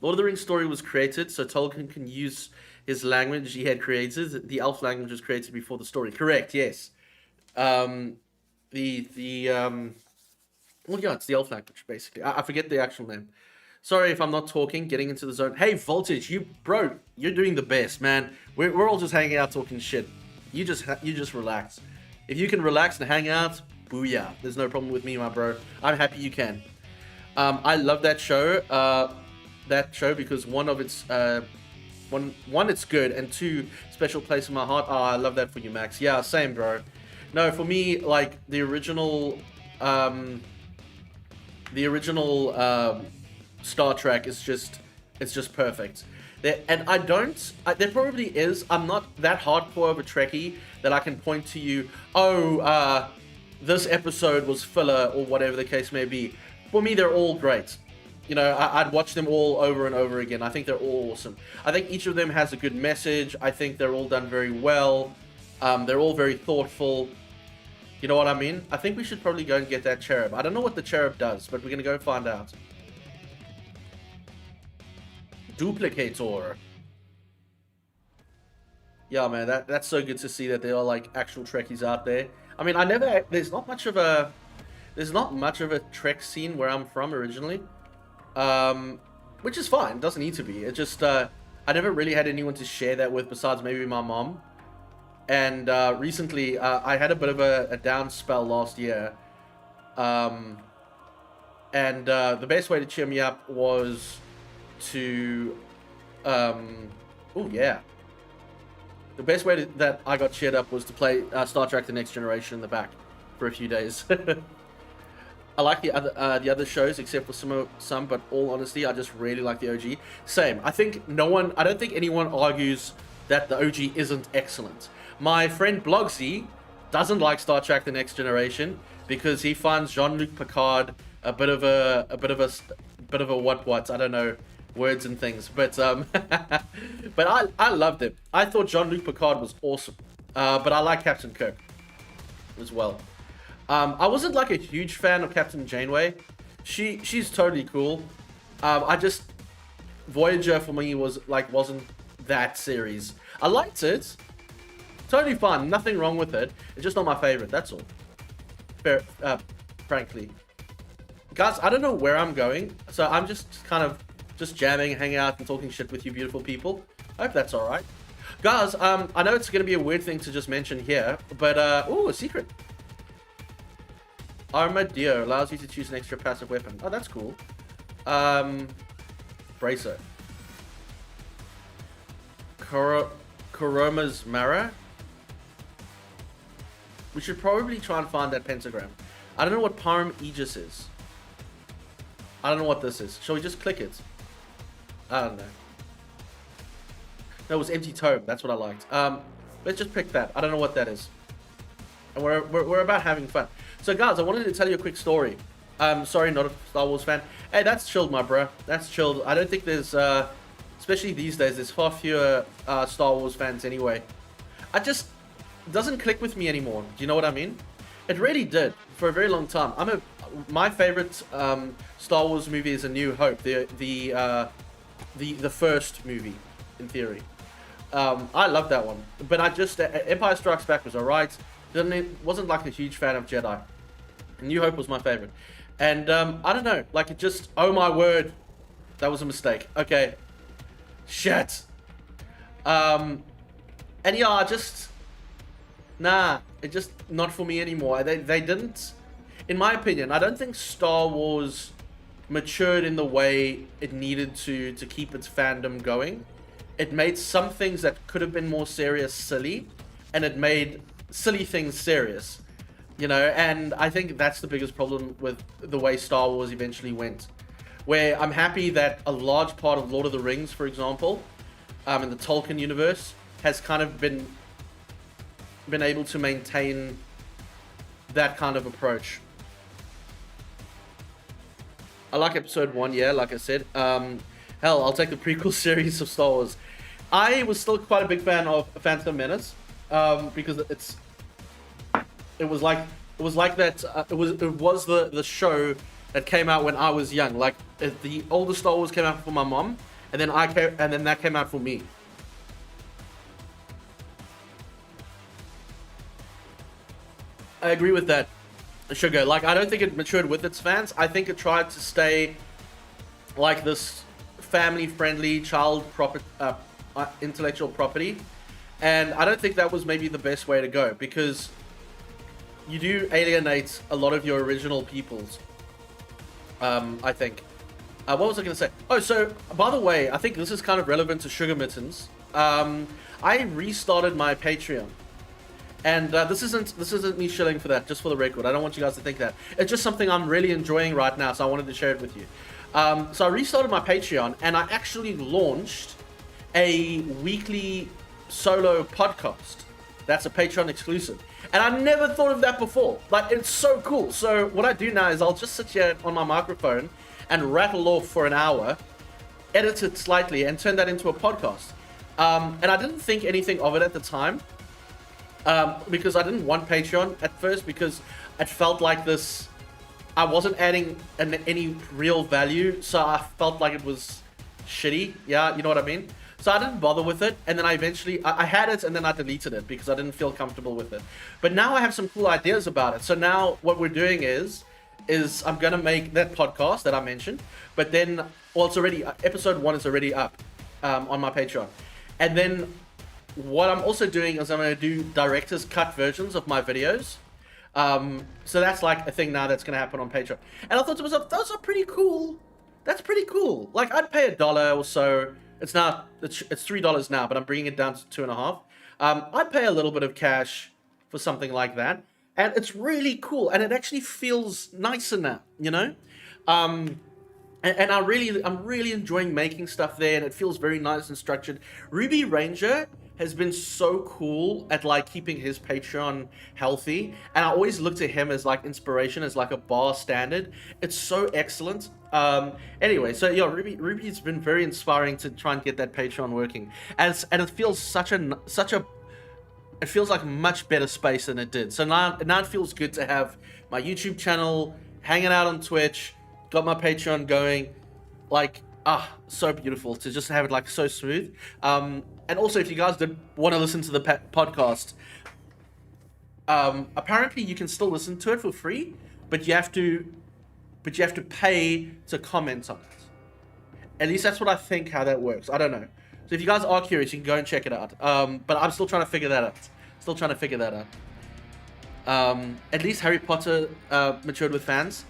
Lord of the Rings story was created so Tolkien can use his language he had created. The elf language was created before the story. Correct, yes. Well, yeah, it's the elf language, basically. I forget the actual name. Sorry if I'm not talking, getting into the zone. Hey, Voltage, you're doing the best, man. We're all just hanging out talking shit. You just relax. If you can relax and hang out, booyah. There's no problem with me, my bro. I'm happy you can. I love that show. Because one, it's good, and two, special place in my heart. Oh, I love that for you, Max. Yeah, same, bro. No, for me, like the original Star Trek is just perfect. There probably is. I'm not that hardcore of a Trekkie that I can point to you. This episode was filler or whatever the case may be. For me, they're all great. You know, I'd watch them all over and over again. I think they're all awesome. I think each of them has a good message. I think they're all done very well. They're all very thoughtful. You know what I mean? I think we should probably go and get that cherub. I don't know what the cherub does, but we're going to go find out. Duplicator. Yeah, man, that's so good to see that there are like actual Trekkies out there. I mean, there's not much of a Trek scene where I'm from originally. Which is fine, it doesn't need to be. It just, I never really had anyone to share that with besides maybe my mom. And recently, I had a bit of a down spell last year. and the best way to cheer me up was to, oh yeah, the best way that I got cheered up was to play Star Trek: The Next Generation in the back for a few days. I like the other shows except for some, but all honesty, I just really like the OG. Same. I don't think anyone argues that the OG isn't excellent. My friend Blogsy doesn't like Star Trek: The Next Generation because he finds Jean-Luc Picard a bit of a what I don't know, words and things, but but I loved it. I thought Jean-Luc Picard was awesome, but I like Captain Kirk as well. I wasn't like a huge fan of Captain Janeway. She's totally cool. I just Voyager for me wasn't that series. I liked it. Totally fun. Nothing wrong with it. It's just not my favorite. That's all. Fair, frankly. Guys, I don't know where I'm going. So I'm just kind of just jamming, hanging out, and talking shit with you beautiful people. I hope that's alright. Guys, I know it's going to be a weird thing to just mention here. But, ooh, a secret. Armadillo allows you to choose an extra passive weapon. Oh, that's cool. Bracer. Koroma's Mara. We should probably try and find that pentagram. I don't know what Parm Aegis is. I don't know what this is. Shall we just click it? I don't know. No, it was Empty Tome. That's what I liked. Let's just pick that. I don't know what that is. And we're about having fun. So guys, I wanted to tell you a quick story. Sorry, not a Star Wars fan. Hey, that's chilled, my bro. That's chilled. I don't think there's, especially these days, there's far fewer Star Wars fans anyway. It doesn't click with me anymore. Do you know what I mean? It really did for a very long time. My favorite Star Wars movie is A New Hope, the first movie, in theory. I love that one, but Empire Strikes Back was alright. Wasn't like a huge fan of Jedi. New Hope was my favorite, and I don't know, like it just, oh my word, that was a mistake. Okay, shit. And yeah, it just not for me anymore. They didn't, in my opinion, I don't think Star Wars matured in the way it needed to keep its fandom going. It made some things that could have been more serious silly, and it made silly things serious, you know. And I think that's the biggest problem with the way Star Wars eventually went, where I'm happy that a large part of Lord of the Rings, for example, in the Tolkien universe, has kind of been able to maintain that kind of approach. I like episode 1, yeah, like I said. Hell, I'll take the prequel series of Star Wars. I was still quite a big fan of Phantom Menace, because it was like that. It was the show that came out when I was young. Like the older Star Wars came out for my mom, and then that came out for me. I agree with that, Sugar. Like, I don't think it matured with its fans. I think it tried to stay like this family-friendly intellectual property, and I don't think that was maybe the best way to go, because you do alienate a lot of your original peoples. I think. What was I going to say? Oh, so by the way, I think this is kind of relevant to Sugar Mittens. I restarted my Patreon. And this isn't me shilling for that, just for the record. I don't want you guys to think that. It's just something I'm really enjoying right now, so I wanted to share it with you. So I restarted my Patreon, and I actually launched a weekly solo podcast. That's a Patreon exclusive. And I never thought of that before. Like, it's so cool. So what I do now is I'll just sit here on my microphone and rattle off for an hour, edit it slightly, and turn that into a podcast. And I didn't think anything of it at the time. Because I didn't want Patreon at first, because it felt like this, I wasn't adding any real value, so I felt like it was shitty. Yeah, you know what I mean? So I didn't bother with it, and then I had it, and then I deleted it because I didn't feel comfortable with it. But now I have some cool ideas about it. So now what we're doing is I'm gonna make that podcast that I mentioned, but then, well, it's already, episode 1 is already up on my Patreon, and then what I'm also doing is I'm going to do director's cut versions of my videos. So that's like a thing now that's gonna happen on Patreon. And I thought to myself, those are pretty cool. That's pretty cool. Like, I'd pay $1 or so. It's $3 now, but I'm bringing it down to 2.5. I'd pay a little bit of cash for something like that, and it's really cool, and it actually feels nicer now, you know. And I'm really enjoying making stuff there, and it feels very nice and structured. Ruby Ranger has been so cool at like keeping his Patreon healthy, and I always look to him as like inspiration, as like a bar standard. It's so excellent. Anyway, so yeah, Ruby's been very inspiring to try and get that Patreon working, and it feels it feels like a much better space than it did. So now it feels good to have my YouTube channel, hanging out on Twitch, got my Patreon going, like, so beautiful to just have it like so smooth. And also, if you guys did want to listen to the podcast, apparently you can still listen to it for free, but you have to pay to comment on it. At least that's what I think how that works. I don't know. So if you guys are curious, you can go and check it out. But I'm still trying to figure that out. At least Harry Potter matured with fans.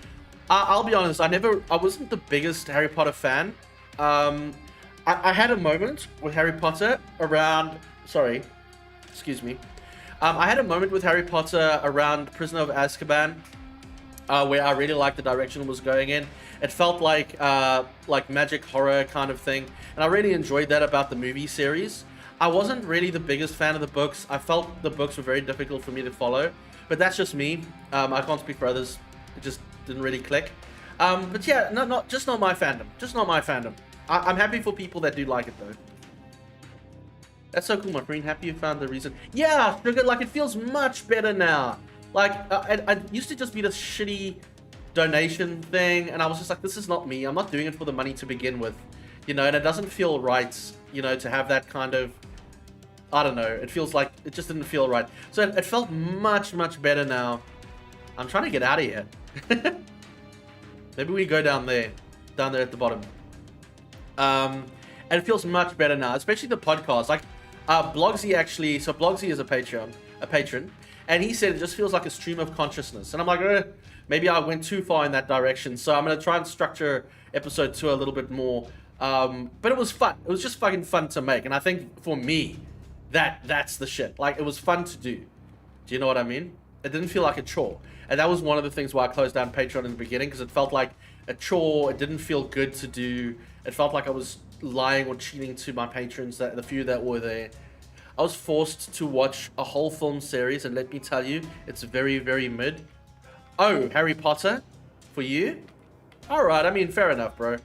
I'll be honest, I wasn't the biggest Harry Potter fan. I had a moment with Harry Potter around, I had a moment with Harry Potter around Prisoner of Azkaban, where I really liked the direction it was going in. It felt like magic horror kind of thing, and I really enjoyed that about the movie series. I wasn't really the biggest fan of the books. I felt the books were very difficult for me to follow, but that's just me. I can't speak for others. It just didn't really click. But yeah, not my fandom. I'm happy for people that do like it though. That's so cool, my friend. Happy you found the reason. Yeah, Sugar, like it feels much better now. Like I used to just be this shitty donation thing, and I was just like, this is not me. I'm not doing it for the money to begin with, you know. And it doesn't feel right, you know, to have that kind of, I don't know. It feels like it just didn't feel right. So it felt much better now. I'm trying to get out of here. Maybe we go down there at the bottom. And it feels much better now, especially the podcast. Like Blogsy actually, so Blogsy is a patron, and he said it just feels like a stream of consciousness. And I'm like, maybe I went too far in that direction. So I'm gonna try and structure episode 2 a little bit more. But it was fun. It was just fucking fun to make, and I think for me, that's the shit. Like, it was fun to do. Do you know what I mean? It didn't feel like a chore. And that was one of the things why I closed down Patreon in the beginning, because it felt like a chore. It didn't feel good to do. It felt like I was lying or cheating to my patrons, the few that were there. I was forced to watch a whole film series, and let me tell you, it's very, very mid. Oh, Harry Potter? For you? Alright, I mean, fair enough, bro.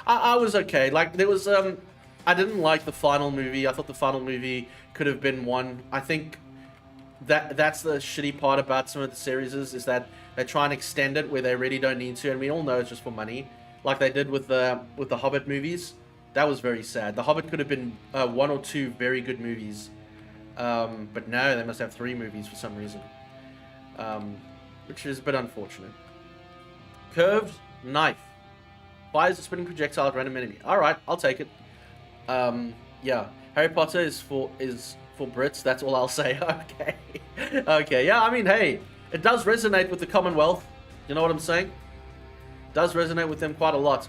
I was okay. Like, there was, I didn't like the final movie. I thought the final movie could have been one. I think that's the shitty part about some of the series is that they try and extend it where they really don't need to, and we all know it's just for money, like they did with the Hobbit movies. That was very sad. The Hobbit could have been 1 or 2 very good movies, but no, they must have 3 movies for some reason, which is a bit unfortunate. Curved knife fires a spinning projectile at random enemy. All right, I'll take it. Yeah, Harry Potter is for Brits. That's all I'll say. Okay. Okay. Yeah, I mean, hey, it does resonate with the Commonwealth. You know what I'm saying? It does resonate with them quite a lot.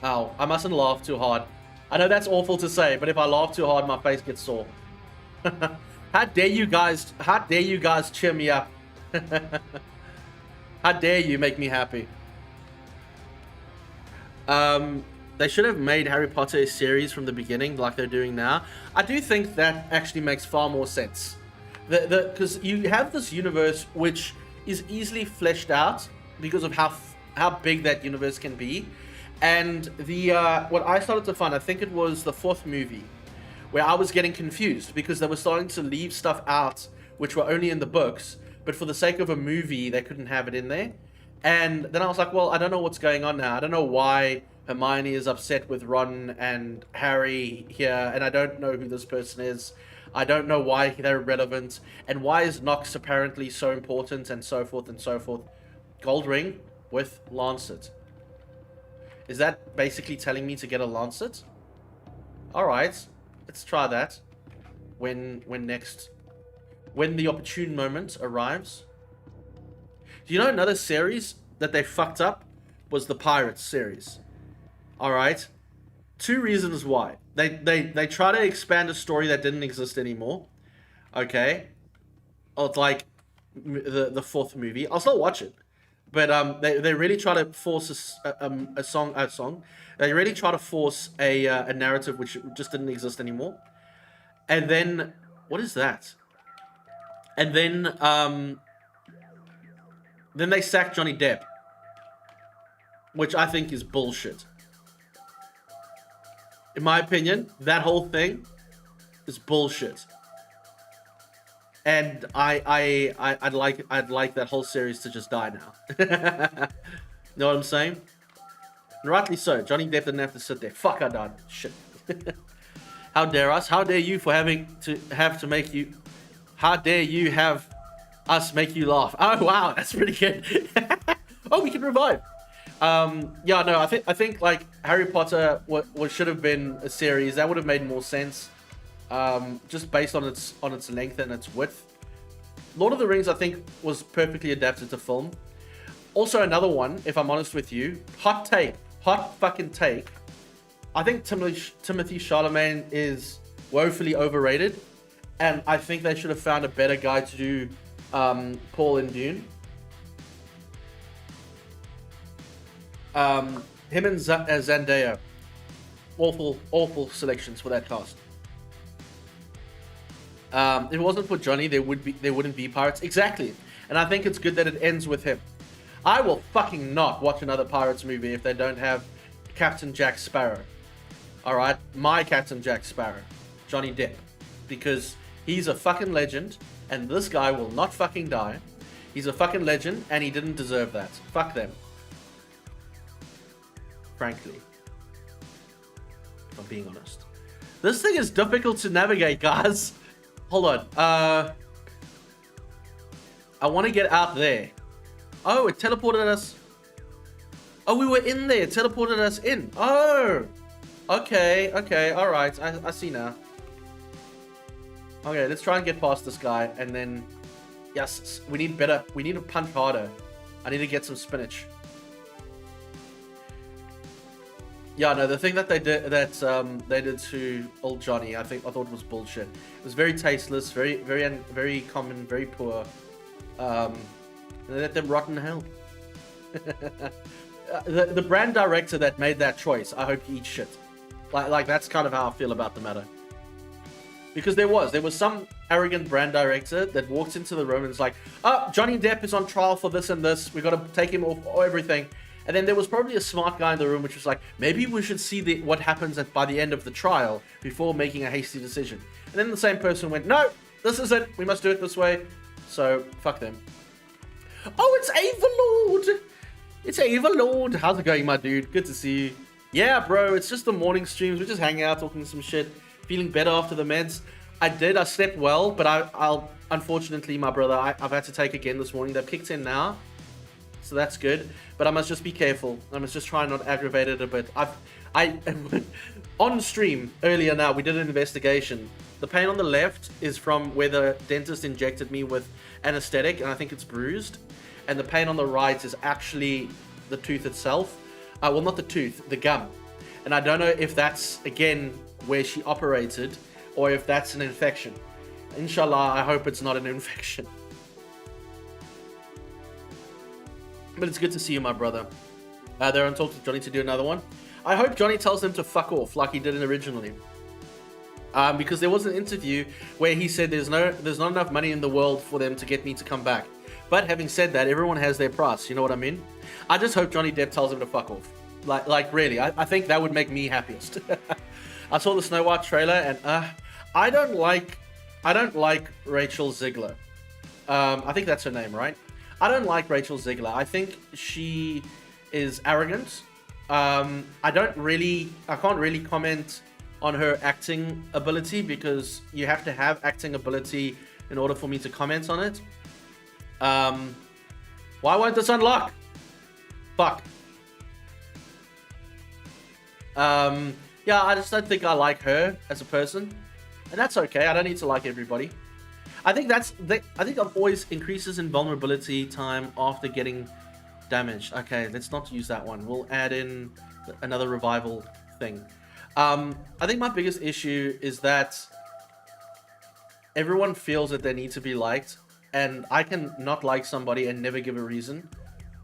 Ow, I mustn't laugh too hard. I know that's awful to say, but if I laugh too hard, my face gets sore. How dare you guys cheer me up? How dare you make me happy? They should have made Harry Potter a series from the beginning, like they're doing now. I do think that actually makes far more sense. Because you have this universe which is easily fleshed out because of how big that universe can be. And what I started to find, I think it was the 4th movie, where I was getting confused because they were starting to leave stuff out which were only in the books, but for the sake of a movie, they couldn't have it in there. And then I was like, well, I don't know what's going on now. I don't know why Hermione is upset with Ron and Harry here, and I don't know who this person is. I don't know why they're relevant, and why is Nox apparently so important, and so forth and so forth. Gold ring with Lancet. Is that basically telling me to get a Lancet? Alright, let's try that. When next when the opportune moment arrives. Do you know another series that they fucked up was the Pirates series? All right, 2 reasons why. They try to expand a story that didn't exist anymore. Okay, or it's like the 4th movie. I'll still watch it, but they really try to force a song. They really try to force a narrative which just didn't exist anymore. And then what is that? And then they sacked Johnny Depp, which I think is bullshit. In my opinion, that whole thing is bullshit. And I'd like that whole series to just die now. Know what I'm saying? And rightly so. Johnny Depp didn't have to sit there. Fuck, I died. Shit. How dare us? How dare you for having to make you? How dare you have us make you laugh? Oh wow, that's pretty good. Oh, we can revive. Yeah, no, I think like Harry Potter what should have been a series that would have made more sense. Just based on its length and its width. Lord of the Rings, I think, was perfectly adapted to film. Also, another one, if I'm honest with you, hot fucking take. I think Timothy Chalamet is woefully overrated, and I think they should have found a better guy to do Paul in Dune. Him and Zendaya, awful selections for that cast. If it wasn't for Johnny, there wouldn't be Pirates. Exactly. And I think it's good that it ends with him. I will fucking not watch another Pirates movie if they don't have Captain Jack Sparrow. Alright? My Captain Jack Sparrow. Johnny Depp. Because he's a fucking legend, and this guy will not fucking die. He's a fucking legend, and he didn't deserve that. Fuck them. Frankly. If I'm being honest. This thing is difficult to navigate, guys. Hold on. I want to get out there. Oh, it teleported us. Oh, we were in there. It teleported us in. Oh. Okay. All right. I see now. Okay, let's try and get past this guy. And then... Yes, we need to punch harder. I need to get some spinach. Yeah, no, the thing that they did to old Johnny, I thought was bullshit. It was very tasteless, very common, very poor. And they let them rot in hell. the brand director that made that choice, I hope he eats shit. Like that's kind of how I feel about the matter. Because there was some arrogant brand director that walked into the room and was like, "Oh, Johnny Depp is on trial for this and this. We got to take him off everything." And then there was probably a smart guy in the room which was like, maybe we should see what happens by the end of the trial before making a hasty decision. And then the same person went, no, this is it. We must do it this way. So, fuck them. Oh, it's Avalord. It's Avalord. How's it going, my dude? Good to see you. Yeah, bro, it's just the morning streams. We're just hanging out, talking some shit. Feeling better after the meds. I slept well, but I'll unfortunately, my brother, I've had to take again this morning. They've kicked in now. So that's good, but I must just be careful. I must just try and not aggravate it a bit. On stream earlier now, we did an investigation. The pain on the left is from where the dentist injected me with anesthetic, and I think it's bruised. And the pain on the right is actually the tooth itself. Well, not the tooth, the gum. And I don't know if that's, again, where she operated, or if that's an infection. Inshallah, I hope it's not an infection. But it's good to see you, my brother. They're on talk to Johnny to do another one. I hope Johnny tells them to fuck off like he did originally. Because there was an interview where he said there's not enough money in the world for them to get me to come back. But having said that, everyone has their price. You know what I mean? I just hope Johnny Depp tells him to fuck off. Like really, I think that would make me happiest. I saw the Snow White trailer and I don't like Rachel Ziegler. I think that's her name, right? I don't like Rachel Ziegler. I think she is arrogant. I can't really comment on her acting ability because you have to have acting ability in order for me to comment on it. Why won't this unlock? Fuck. Yeah, I just don't think I like her as a person. And that's okay. I don't need to like everybody. I think I think I've always increases in vulnerability time after getting damaged. Okay, let's not use that one. We'll add in another revival thing. I think my biggest issue is that everyone feels that they need to be liked, and I can not like somebody and never give a reason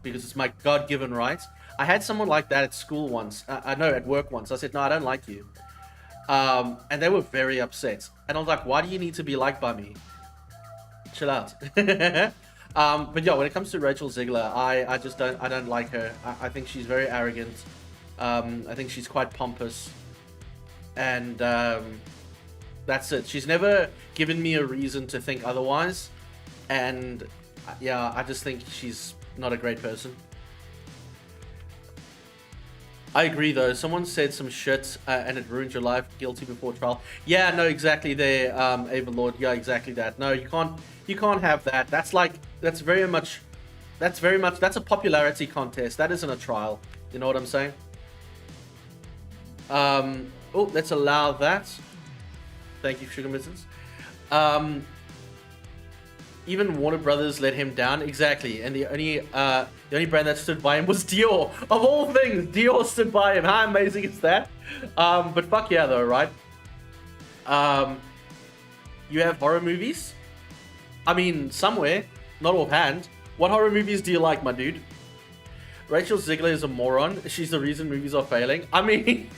because it's my God-given right. I had someone like that at school once. I know at work once. I said, no, I don't like you. And they were very upset. And I was like, why do you need to be liked by me? Chill out. But yeah, when it comes to Rachel Ziegler, I don't like her. I think she's very arrogant. I think she's quite pompous. And that's it. She's never given me a reason to think otherwise. And yeah, I just think she's not a great person. I agree though. Someone said some shit and it ruined your life. Guilty before trial. Yeah, no, exactly there, Ava Lord. Yeah, exactly that. No, you can't have that. That's very much that's a popularity contest. That isn't a trial. You know what I'm saying? Oh, let's allow that. Thank you, Sugar Mittens. Even Warner Brothers let him down. Exactly. And the only brand that stood by him was Dior. Of all things, Dior stood by him. How amazing is that? But fuck yeah, though, right? You have horror movies? I mean, somewhere. Not offhand. What horror movies do you like, my dude? Rachel Ziegler is a moron. She's the reason movies are failing. I mean,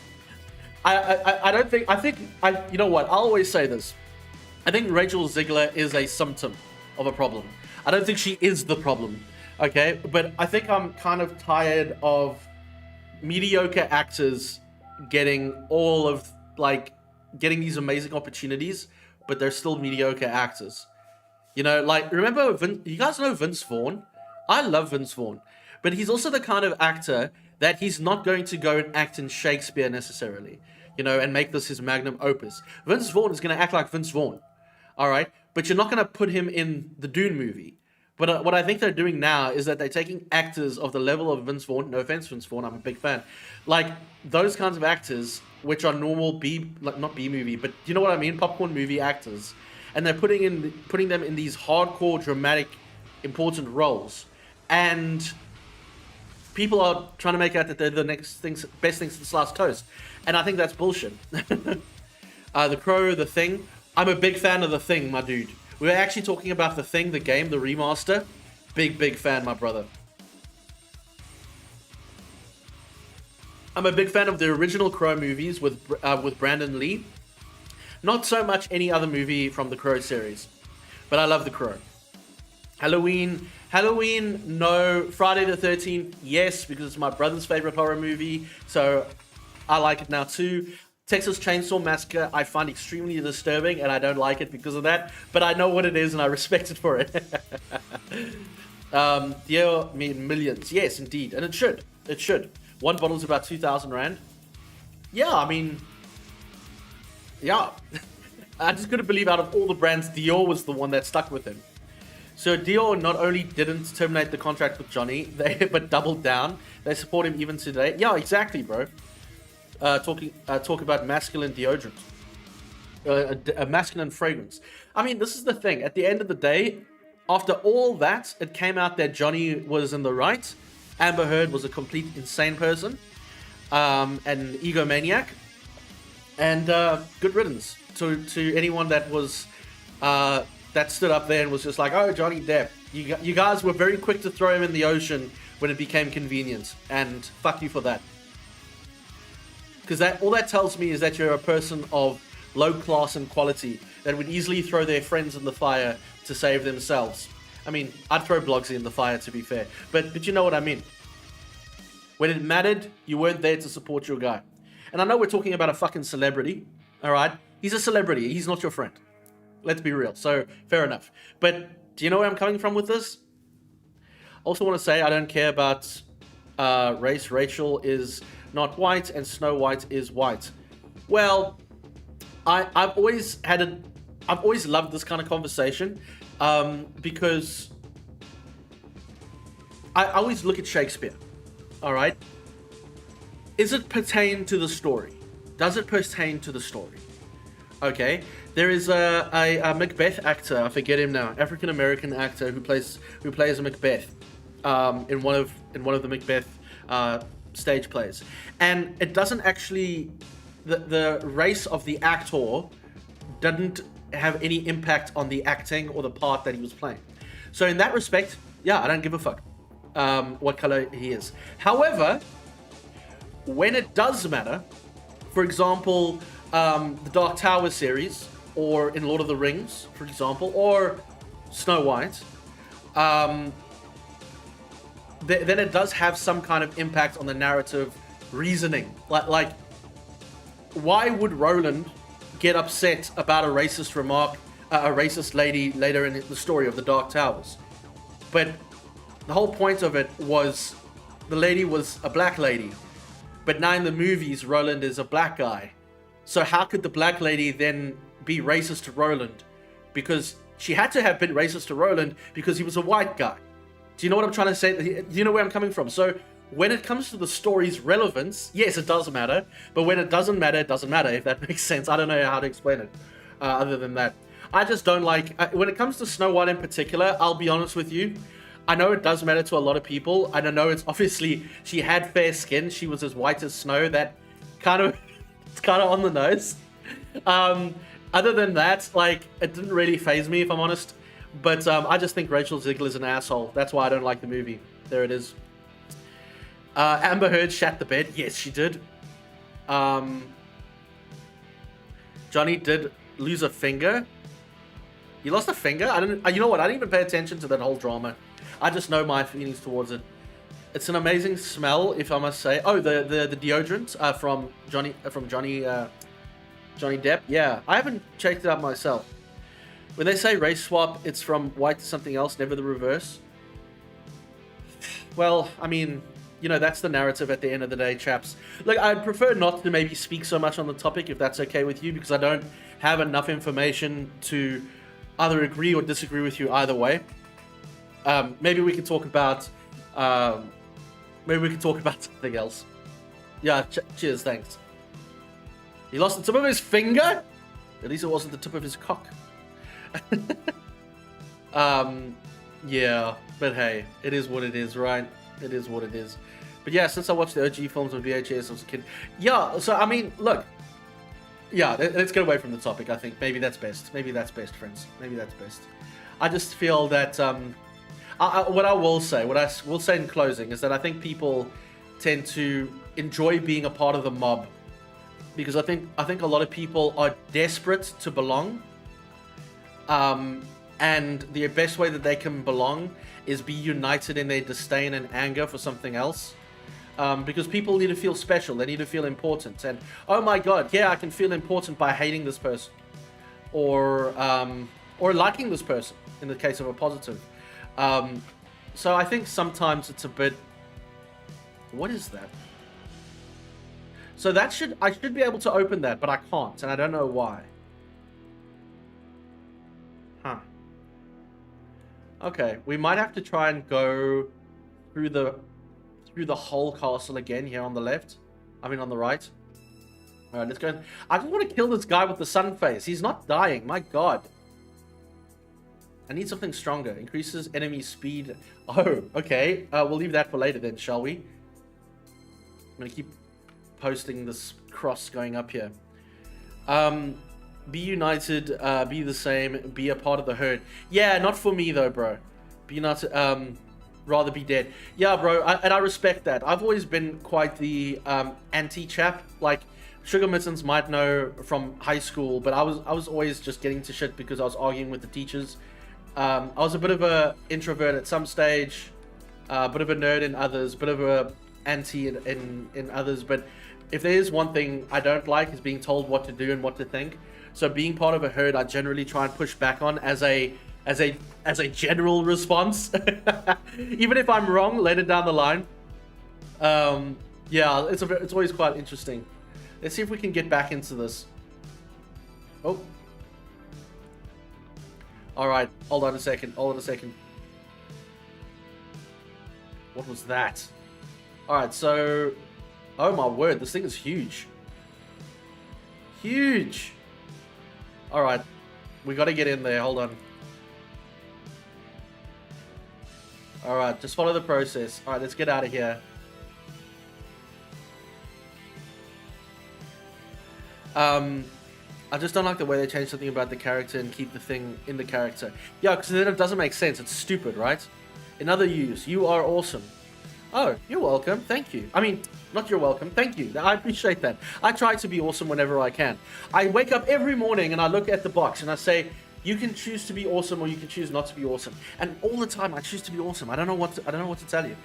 I don't think... you know what? I'll always say this. I think Rachel Ziegler is a symptom of a problem. I don't think she is the problem, okay? But I think I'm kind of tired of mediocre actors getting getting these amazing opportunities, but they're still mediocre actors. You know, like, remember, you guys know Vince Vaughn? I love Vince Vaughn, but he's also the kind of actor that he's not going to go and act in Shakespeare necessarily, you know, and make this his magnum opus. Vince Vaughn is going to act like Vince Vaughn, all right? But you're not going to put him in the Dune movie. But what I think they're doing now is that they're taking actors of the level of Vince Vaughn. No offense, Vince Vaughn, I'm a big fan. Like, those kinds of actors, which are normal not B-movie, but you know what I mean? Popcorn movie actors. And they're putting them in these hardcore, dramatic, important roles. And people are trying to make out that they're the best things since last toast. And I think that's bullshit. The Crow, The Thing. I'm a big fan of The Thing, my dude. We were actually talking about The Thing, the game, the remaster. Big fan, my brother. I'm a big fan of the original Crow movies with Brandon Lee. Not so much any other movie from the Crow series. But I love The Crow. Halloween, no. Friday the 13th, yes, because it's my brother's favorite horror movie. So I like it now too. Texas Chainsaw Massacre, I find extremely disturbing, and I don't like it because of that. But I know what it is, and I respect it for it. Dear millions, yes, indeed, and it should. It should. One bottle's about 2,000 rand. Yeah, I mean, yeah. I just couldn't believe out of all the brands, Dior was the one that stuck with him. So Dior not only didn't terminate the contract with Johnny, but doubled down. They support him even today. Yeah, exactly, bro. Talk about masculine deodorant, a masculine fragrance. I mean, this is the thing. At the end of the day, after all that, it came out that Johnny was in the right. Amber Heard was a complete insane person, an egomaniac, and good riddance to anyone that was that stood up there and was just like, "Oh, Johnny Depp, you guys were very quick to throw him in the ocean when it became convenient, and fuck you for that." Because all that tells me is that you're a person of low class and quality that would easily throw their friends in the fire to save themselves. I mean, I'd throw Blogsy in the fire, to be fair. But you know what I mean. When it mattered, you weren't there to support your guy. And I know we're talking about a fucking celebrity, all right? He's a celebrity. He's not your friend. Let's be real. So, fair enough. But do you know where I'm coming from with this? Also want to say I don't care about race. Rachel is not white, and Snow White is white. Well, I've always loved this kind of conversation because I always look at Shakespeare. All right, is it pertain to the story? Does it pertain to the story? Okay, there is a Macbeth actor. I forget him now. African American actor who plays a Macbeth, in one of the Macbeth stage plays, and it doesn't actually the race of the actor didn't have any impact on the acting or the part that he was playing. So in that respect, yeah, I don't give a fuck what color he is. However, when it does matter, for example, the Dark Tower series, or in Lord of the Rings, for example, or Snow White, then it does have some kind of impact on the narrative reasoning. Like why would Roland get upset about a racist remark, a racist lady later in the story of the Dark Towers? But the whole point of it was the lady was a black lady. But now in the movies, Roland is a black guy. So how could the black lady then be racist to Roland? Because she had to have been racist to Roland because he was a white guy. Do you know what I'm trying to say? Do you know where I'm coming from? So when it comes to the story's relevance, yes, it does matter. But when it doesn't matter, it doesn't matter, if that makes sense. I don't know how to explain it other than that. I just don't like... when it comes to Snow White in particular, I'll be honest with you. I know it does matter to a lot of people. And I know it's obviously... She had fair skin. She was as white as snow. That kind of... It's kind of on the nose. Other than that, like, it didn't really faze me, if I'm honest. But I just think Rachel Zegler's an asshole. That's why I don't like the movie. There it is. Amber Heard shat the bed. Yes, she did. Johnny did lose a finger. He lost a finger? I didn't. You know what? I didn't even pay attention to that whole drama. I just know my feelings towards it. It's an amazing smell, if I must say. Oh, the deodorant from Johnny Depp. Yeah, I haven't checked it out myself. When they say race swap, it's from white to something else, never the reverse. Well, I mean, you know, that's the narrative at the end of the day, chaps. Look, I'd prefer not to maybe speak so much on the topic, if that's okay with you, because I don't have enough information to either agree or disagree with you either way. Maybe we can talk about... something else. Yeah, cheers, thanks. He lost the tip of his finger? At least it wasn't the tip of his cock. Yeah, but hey, it is what it is, right? It is what it is. But yeah, since I watched the OG films on VHS, I was a kid. Yeah, so I mean, look. Yeah, let's get away from the topic, I think. Maybe that's best. Maybe that's best, friends. Maybe that's best. I just feel that, what I will say in closing is that I think people tend to enjoy being a part of the mob. Because I think a lot of people are desperate to belong. And the best way that they can belong is be united in their disdain and anger for something else. Because people need to feel special. They need to feel important. And, oh my god, yeah, I can feel important by hating this person. Or liking this person, in the case of a positive. So I think sometimes it's a bit... What is that? So I should be able to open that, but I can't, and I don't know why. Huh. Okay, we might have to try and go through the whole castle again here on the left. I mean on the right. Alright, let's go. I just want to kill this guy with the sun face. He's not dying, my god. I need something stronger. Increases enemy speed. Oh, okay. We'll leave that for later then, shall we? I'm going to keep posting this cross going up here. Be united, be the same, be a part of the herd. Yeah, not for me though, bro. Be united, rather be dead. Yeah, bro, and I respect that. I've always been quite the anti-chap. Like, Sugar Mittens might know from high school, but I was always just getting to shit because I was arguing with the teachers. I was a bit of a introvert at some stage, a bit of a nerd in others, bit of a anti in others. But if there is one thing I don't like, is being told what to do and what to think. So being part of a herd, I generally try and push back on as a general response, even if I'm wrong later down the line. Yeah, it's always quite interesting. Let's see if we can get back into this. Oh. Alright, hold on a second. What was that? Alright, so... Oh my word, this thing is huge. Huge! Alright. We gotta get in there. Hold on. Alright, just follow the process. Alright, let's get out of here. I just don't like the way they change something about the character and keep the thing in the character. Yeah, because then it doesn't make sense. It's stupid, right? In other use, you are awesome. Oh, you're welcome. Thank you. I mean, not you're welcome. Thank you. I appreciate that. I try to be awesome whenever I can. I wake up every morning and I look at the box and I say, you can choose to be awesome or you can choose not to be awesome. And all the time I choose to be awesome. I don't know what to tell you.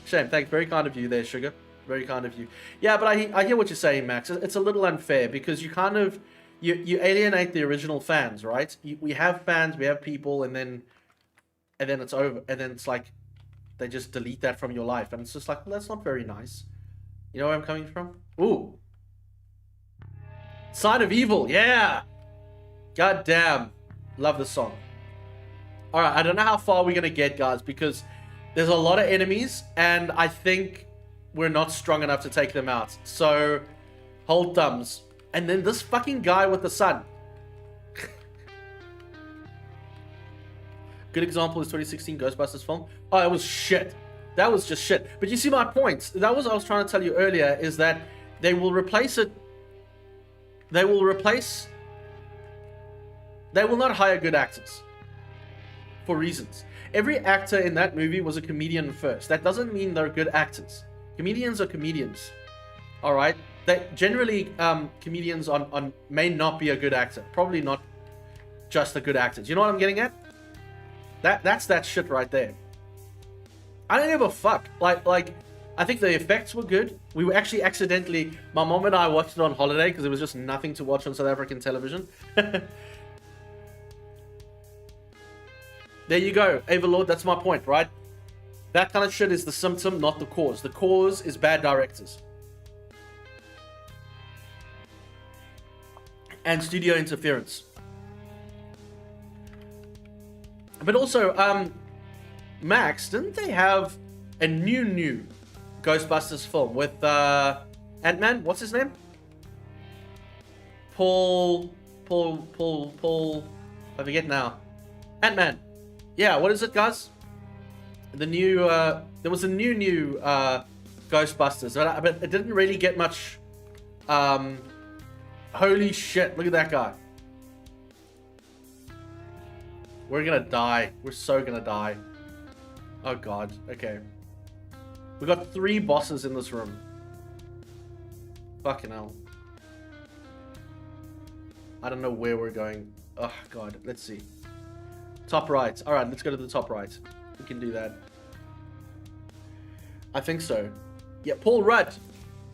Shame. Thanks. Very kind of you there, Sugar. Very kind of you. Yeah, but I hear what you're saying, Max. It's a little unfair because you kind of you alienate the original fans, right? We have fans, we have people, and then it's over, and then it's like they just delete that from your life, and it's just like, well, that's not very nice. You know where I'm coming from? Ooh, Sign of Evil, yeah. God damn, love this song. All right, I don't know how far we're gonna get, guys, because there's a lot of enemies, and I think we're not strong enough to take them out. So, hold thumbs. And then this fucking guy with the sun. Good example is 2016 Ghostbusters film. Oh, it was shit. That was just shit. But you see my point. That was what I was trying to tell you earlier, is that they will replace it. They will not hire good actors. For reasons. Every actor in that movie was a comedian first. That doesn't mean they're good actors. Comedians are comedians, all right? They generally, comedians may not be a good actor. Probably not just a good actor. Do you know what I'm getting at? That's that shit right there. I don't give a fuck. Like, I think the effects were good. We were actually accidentally, my mom and I watched it on holiday because there was just nothing to watch on South African television. There you go, Avalord. That's my point, right? That kind of shit is the symptom, not the cause. The cause is bad directors. And studio interference. But also, Max, didn't they have a new Ghostbusters film with Ant-Man? What's his name? Paul, I forget now. Ant-Man. Yeah, what is it, guys? The new, there was a new Ghostbusters, but it didn't really get much, holy shit, look at that guy. We're gonna die. We're so gonna die. Oh god, okay. We got 3 bosses in this room. Fucking hell. I don't know where we're going. Oh god, let's see. Top right. Alright, let's go to the top right. We can do that. I think so. Yeah, Paul Rudd.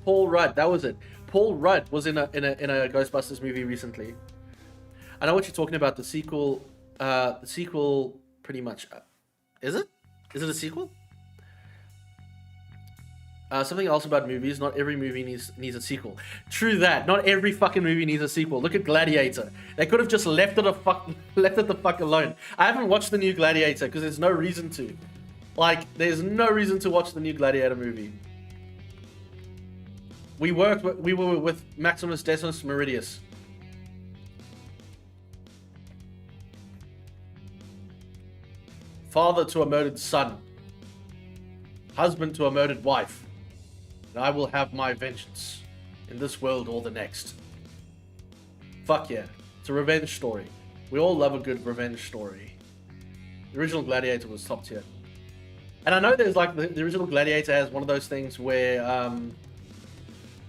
Paul Rudd, that was it. Paul Rudd was in a Ghostbusters movie recently. I know what you're talking about. The sequel pretty much. Is it? Is it a sequel? Something else about movies. Not every movie needs a sequel. True that. Not every fucking movie needs a sequel. Look at Gladiator. They could have just left it the fuck alone. I haven't watched the new Gladiator because there's no reason to. Like, there's no reason to watch the new Gladiator movie. We were with Maximus Decimus Meridius. Father to a murdered son. Husband to a murdered wife. And I will have my vengeance. In this world or the next. Fuck yeah. It's a revenge story. We all love a good revenge story. The original Gladiator was top tier. And I know there's like, the original Gladiator has one of those things where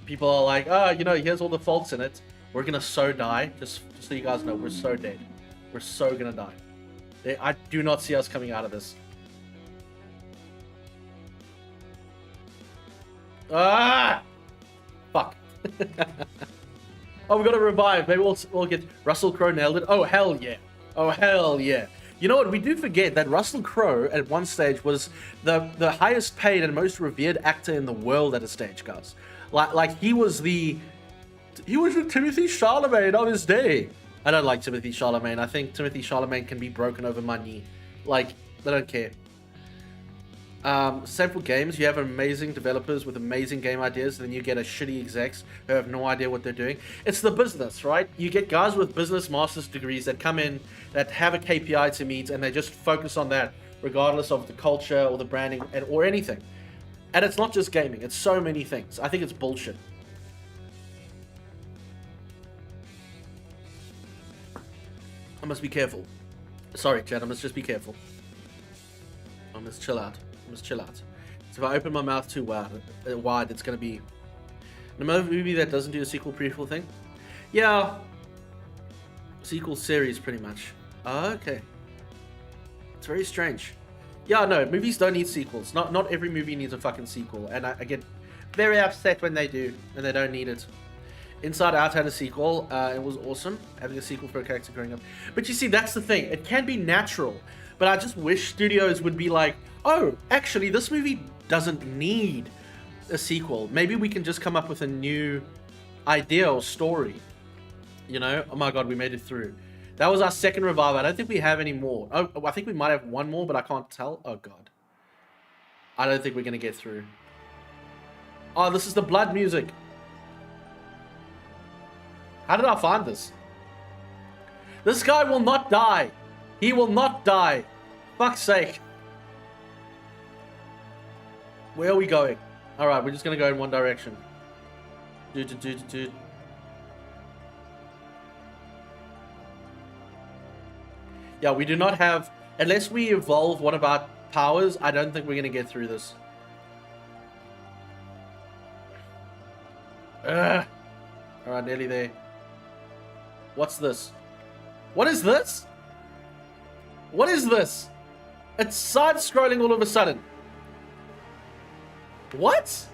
people are like, oh, you know, here's all the faults in it. We're gonna so die. Just so you guys know, we're so dead. We're so gonna die. I do not see us coming out of this. Ah! Fuck. Oh, we got to revive. Maybe we'll get Russell Crowe nailed it. Oh, hell yeah. Oh, hell yeah. You know what? We do forget that Russell Crowe at one stage was the highest paid and most revered actor in the world at a stage, guys. Like he was with Timothy Chalamet on his day. I don't like Timothy Chalamet. I think Timothy Chalamet can be broken over my knee. Like, I don't care. Same for games. You have amazing developers with amazing game ideas, and then you get a shitty execs who have no idea what they're doing. It's the business, right? You get guys with business master's degrees that come in, that have a KPI to meet, and they just focus on that, regardless of the culture or the branding or anything. And it's not just gaming. It's so many things. I think it's bullshit. I must be careful. Sorry, Chad. I must just be careful. I must chill out. So if I open my mouth too wide, it's going to be... Another movie that doesn't do a sequel prequel thing? Yeah. Sequel series, pretty much. Okay. It's very strange. Yeah, no, movies don't need sequels. Not every movie needs a fucking sequel. And I get very upset when they do, and they don't need it. Inside Out had a sequel. It was awesome, having a sequel for a character growing up. But you see, that's the thing. It can be natural. But I just wish studios would be like, oh, actually, this movie doesn't need a sequel. Maybe we can just come up with a new idea or story. You know? Oh my god, we made it through. That was our second revive. I don't think we have any more. Oh, I think we might have one more, but I can't tell. Oh god. I don't think we're going to get through. Oh, this is the blood music. How did I find this? This guy will not die. He will not die. Fuck's sake. Where are we going? Alright, we're just going to go in one direction. Yeah, we do not have... Unless we evolve one of our powers, I don't think we're going to get through this. Alright, nearly there. What's this? What is this? What is this? It's side-scrolling all of a sudden. What?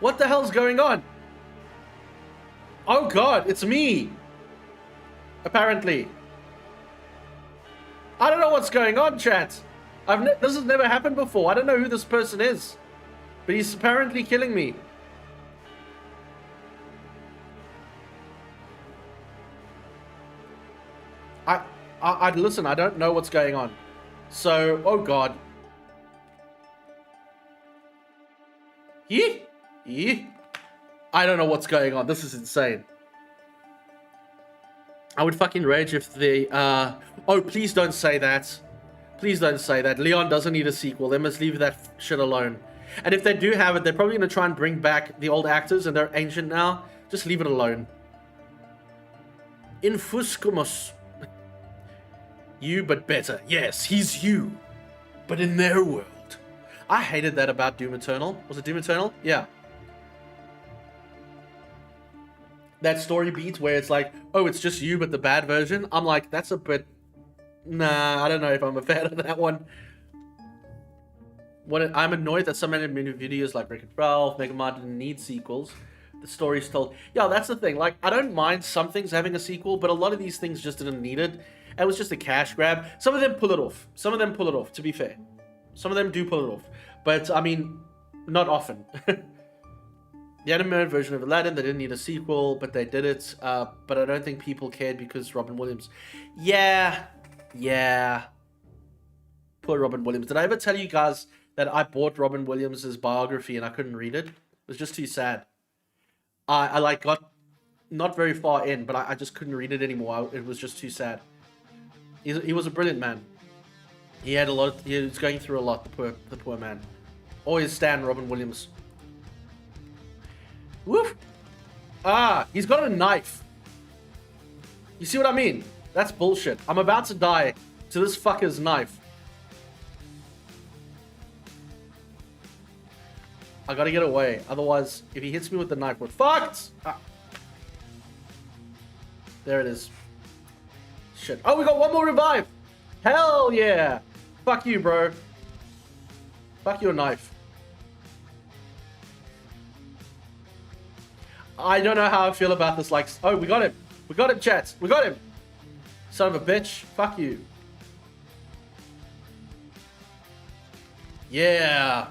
What the hell's going on? Oh god, it's me. Apparently. I don't know what's going on, chat. This has never happened before. I don't know who this person is. But he's apparently killing me. Listen, I don't know what's going on. So, oh god. I don't know what's going on. This is insane. I would fucking rage if they, oh, please don't say that. Please don't say that. Leon doesn't need a sequel. They must leave that shit alone. And if they do have it, they're probably going to try and bring back the old actors, and they're ancient now. Just leave it alone. Infuscumus. You, but better. Yes, he's you. But in their world. I hated that about Doom Eternal. Was it Doom Eternal? Yeah. That story beat where it's like, oh, it's just you, but the bad version. I'm like, that's a bit... Nah, I don't know if I'm a fan of that one. I'm annoyed that so many videos like Wreck-It Ralph, Mega Man didn't need sequels. The story's told. Yeah, that's the thing. Like, I don't mind some things having a sequel, but a lot of these things just didn't need it. It was just a cash grab. Some of them pull it off. To be fair. Some of them do pull it off. But, I mean, not often. The animated version of Aladdin, they didn't need a sequel, but they did it. But I don't think people cared because Robin Williams. Yeah. Poor Robin Williams. Did I ever tell you guys that I bought Robin Williams' biography and I couldn't read it? It was just too sad. I like got not very far in, but I just couldn't read it anymore. It was just too sad. He was a brilliant man. He had a lot. He was going through a lot. The poor man. Always stand Robin Williams. Woof. He's got a knife. You see what I mean? That's bullshit. I'm about to die to this fucker's knife. I gotta get away. Otherwise, if he hits me with the knife, we're fucked! There it is. Shit. Oh, we got one more revive! Hell yeah! Fuck you, bro. Fuck your knife. I don't know how I feel about this. Like, oh, we got him. We got him, chat. We got him. Son of a bitch. Fuck you. Yeah.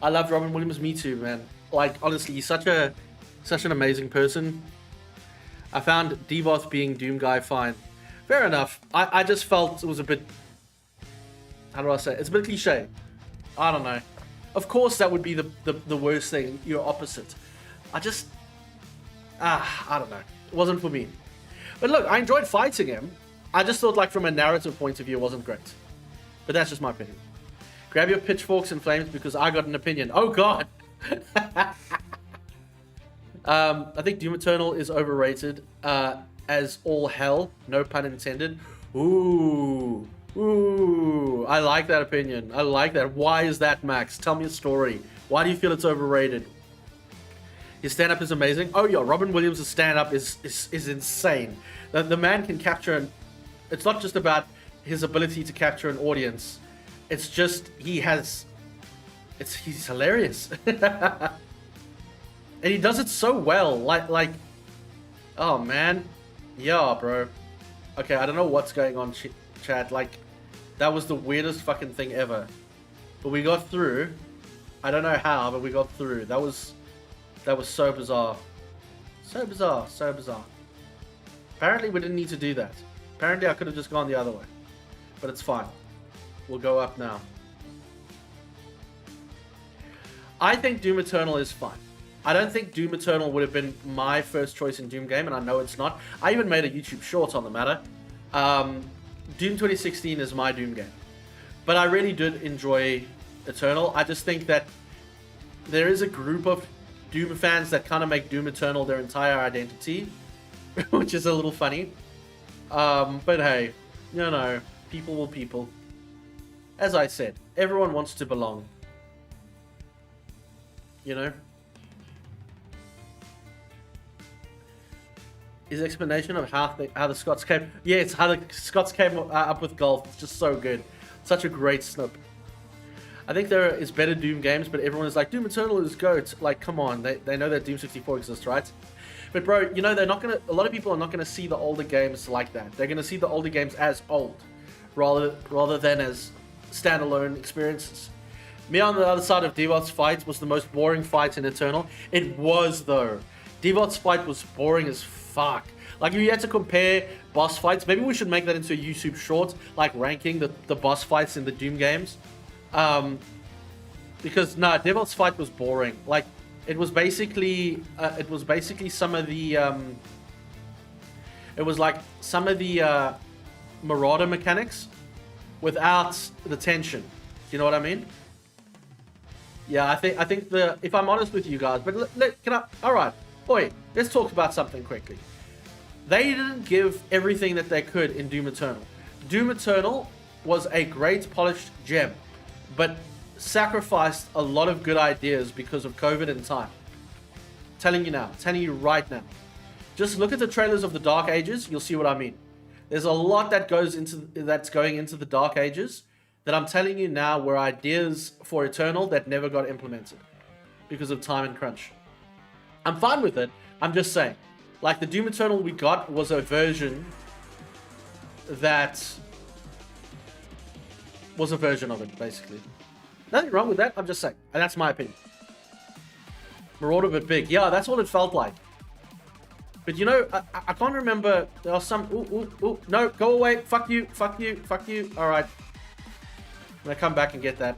I love Robin Williams. Me too, man. Like, honestly, he's such an amazing person. I found Devoth being Doom Guy fine. Fair enough. I just felt it was a bit... How do I say it? It's a bit cliche. I don't know. Of course that would be the worst thing. You're opposite. I just... I don't know. It wasn't for me. But look, I enjoyed fighting him. I just thought, like, from a narrative point of view, it wasn't great. But that's just my opinion. Grab your pitchforks and flames because I got an opinion. Oh, God! I think Doom Eternal is overrated as all hell. No pun intended. Ooh. I like that opinion. I like that. Why is that, Max? Tell me a story. Why do you feel it's overrated? His stand-up is amazing. Oh, yeah, Robin Williams' stand-up is insane. The man can capture... It's not just about his ability to capture an audience. It's just he's hilarious. And he does it so well. Like, oh, man. Yeah, bro. Okay, I don't know what's going on, chat. Like, that was the weirdest fucking thing ever. But we got through. I don't know how, but we got through. That was so bizarre. So bizarre. So bizarre. Apparently, we didn't need to do that. Apparently, I could have just gone the other way. But it's fine. We'll go up now. I think Doom Eternal is fun. I don't think Doom Eternal would have been my first choice in Doom game, and I know it's not. I even made a YouTube short on the matter. Doom 2016 is my Doom game. But I really did enjoy Eternal. I just think that there is a group of Doom fans that kind of make Doom Eternal their entire identity, which is a little funny. But hey, you know, people will people. As I said, everyone wants to belong. You know? His explanation of how the Scots came... Yeah, it's how the Scots came up with golf. It's just so good. Such a great snip. I think there is better Doom games, but everyone is like, Doom Eternal is GOAT. Like, come on. They know that Doom 64 exists, right? But bro, you know, they're not gonna... A lot of people are not gonna see the older games like that. They're gonna see the older games as old, rather than as standalone experiences. Me on the other side of Devot's fight was the most boring fight in Eternal. It was, though. Devot's fight was boring as fuck. Like, if you had to compare boss fights, maybe we should make that into a YouTube short, like ranking the boss fights in the Doom games. Because, nah, Devot's fight was boring. Like, it was basically some of the, it was like some of the, Marauder mechanics without the tension. Do you know what I mean? Yeah, I think if I'm honest with you guys, but all right, boy, let's talk about something quickly. They didn't give everything that they could in Doom Eternal. Doom Eternal was a great polished gem, but sacrificed a lot of good ideas because of COVID and time. Telling you right now. Just look at the trailers of the Dark Ages, you'll see what I mean. There's a lot that's going into the Dark Ages that I'm telling you now were ideas for Eternal that never got implemented because of time and crunch. I'm fine with it. I'm just saying. Like, the Doom Eternal we got was a version that was a version of it, basically. Nothing wrong with that. I'm just saying. And that's my opinion. Marauder but big. Yeah, that's what it felt like. But you know, I can't remember. There are some... Ooh. No, go away. Fuck you. All right. I'm gonna come back and get that.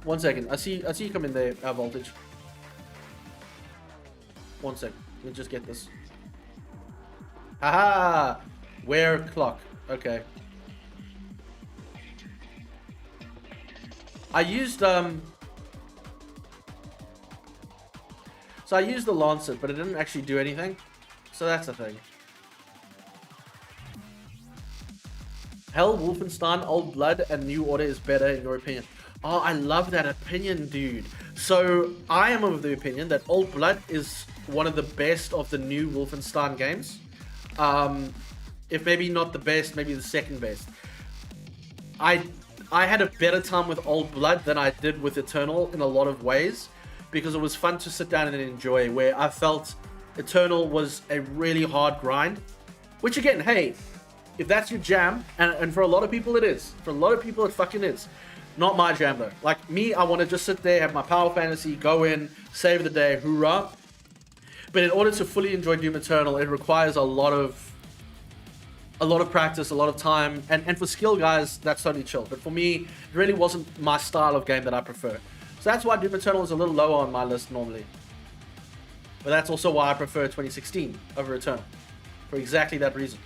1 second. I see you come in there, Voltage. 1 second. Let me just get this. Haha! Wear clock. Okay. I used So I used the Lancet, but it didn't actually do anything. So that's the thing. Hell, Wolfenstein, Old Blood, and New Order is better in your opinion. Oh, I love that opinion, dude. So I am of the opinion that Old Blood is one of the best of the new Wolfenstein games. If maybe not the best, maybe the second best. I had a better time with Old Blood than I did with Eternal in a lot of ways, because it was fun to sit down and enjoy, where I felt Eternal was a really hard grind. Which again, hey, if that's your jam, and for a lot of people it is. For a lot of people it fucking is. Not my jam though. Like me, I want to just sit there, have my power fantasy, go in, save the day, hoorah. But in order to fully enjoy Doom Eternal, it requires a lot of practice, a lot of time, and for skill guys, that's totally chill. But for me, it really wasn't my style of game that I prefer. So that's why Doom Eternal is a little lower on my list normally. But that's also why I prefer 2016 over Eternal. For exactly that reason.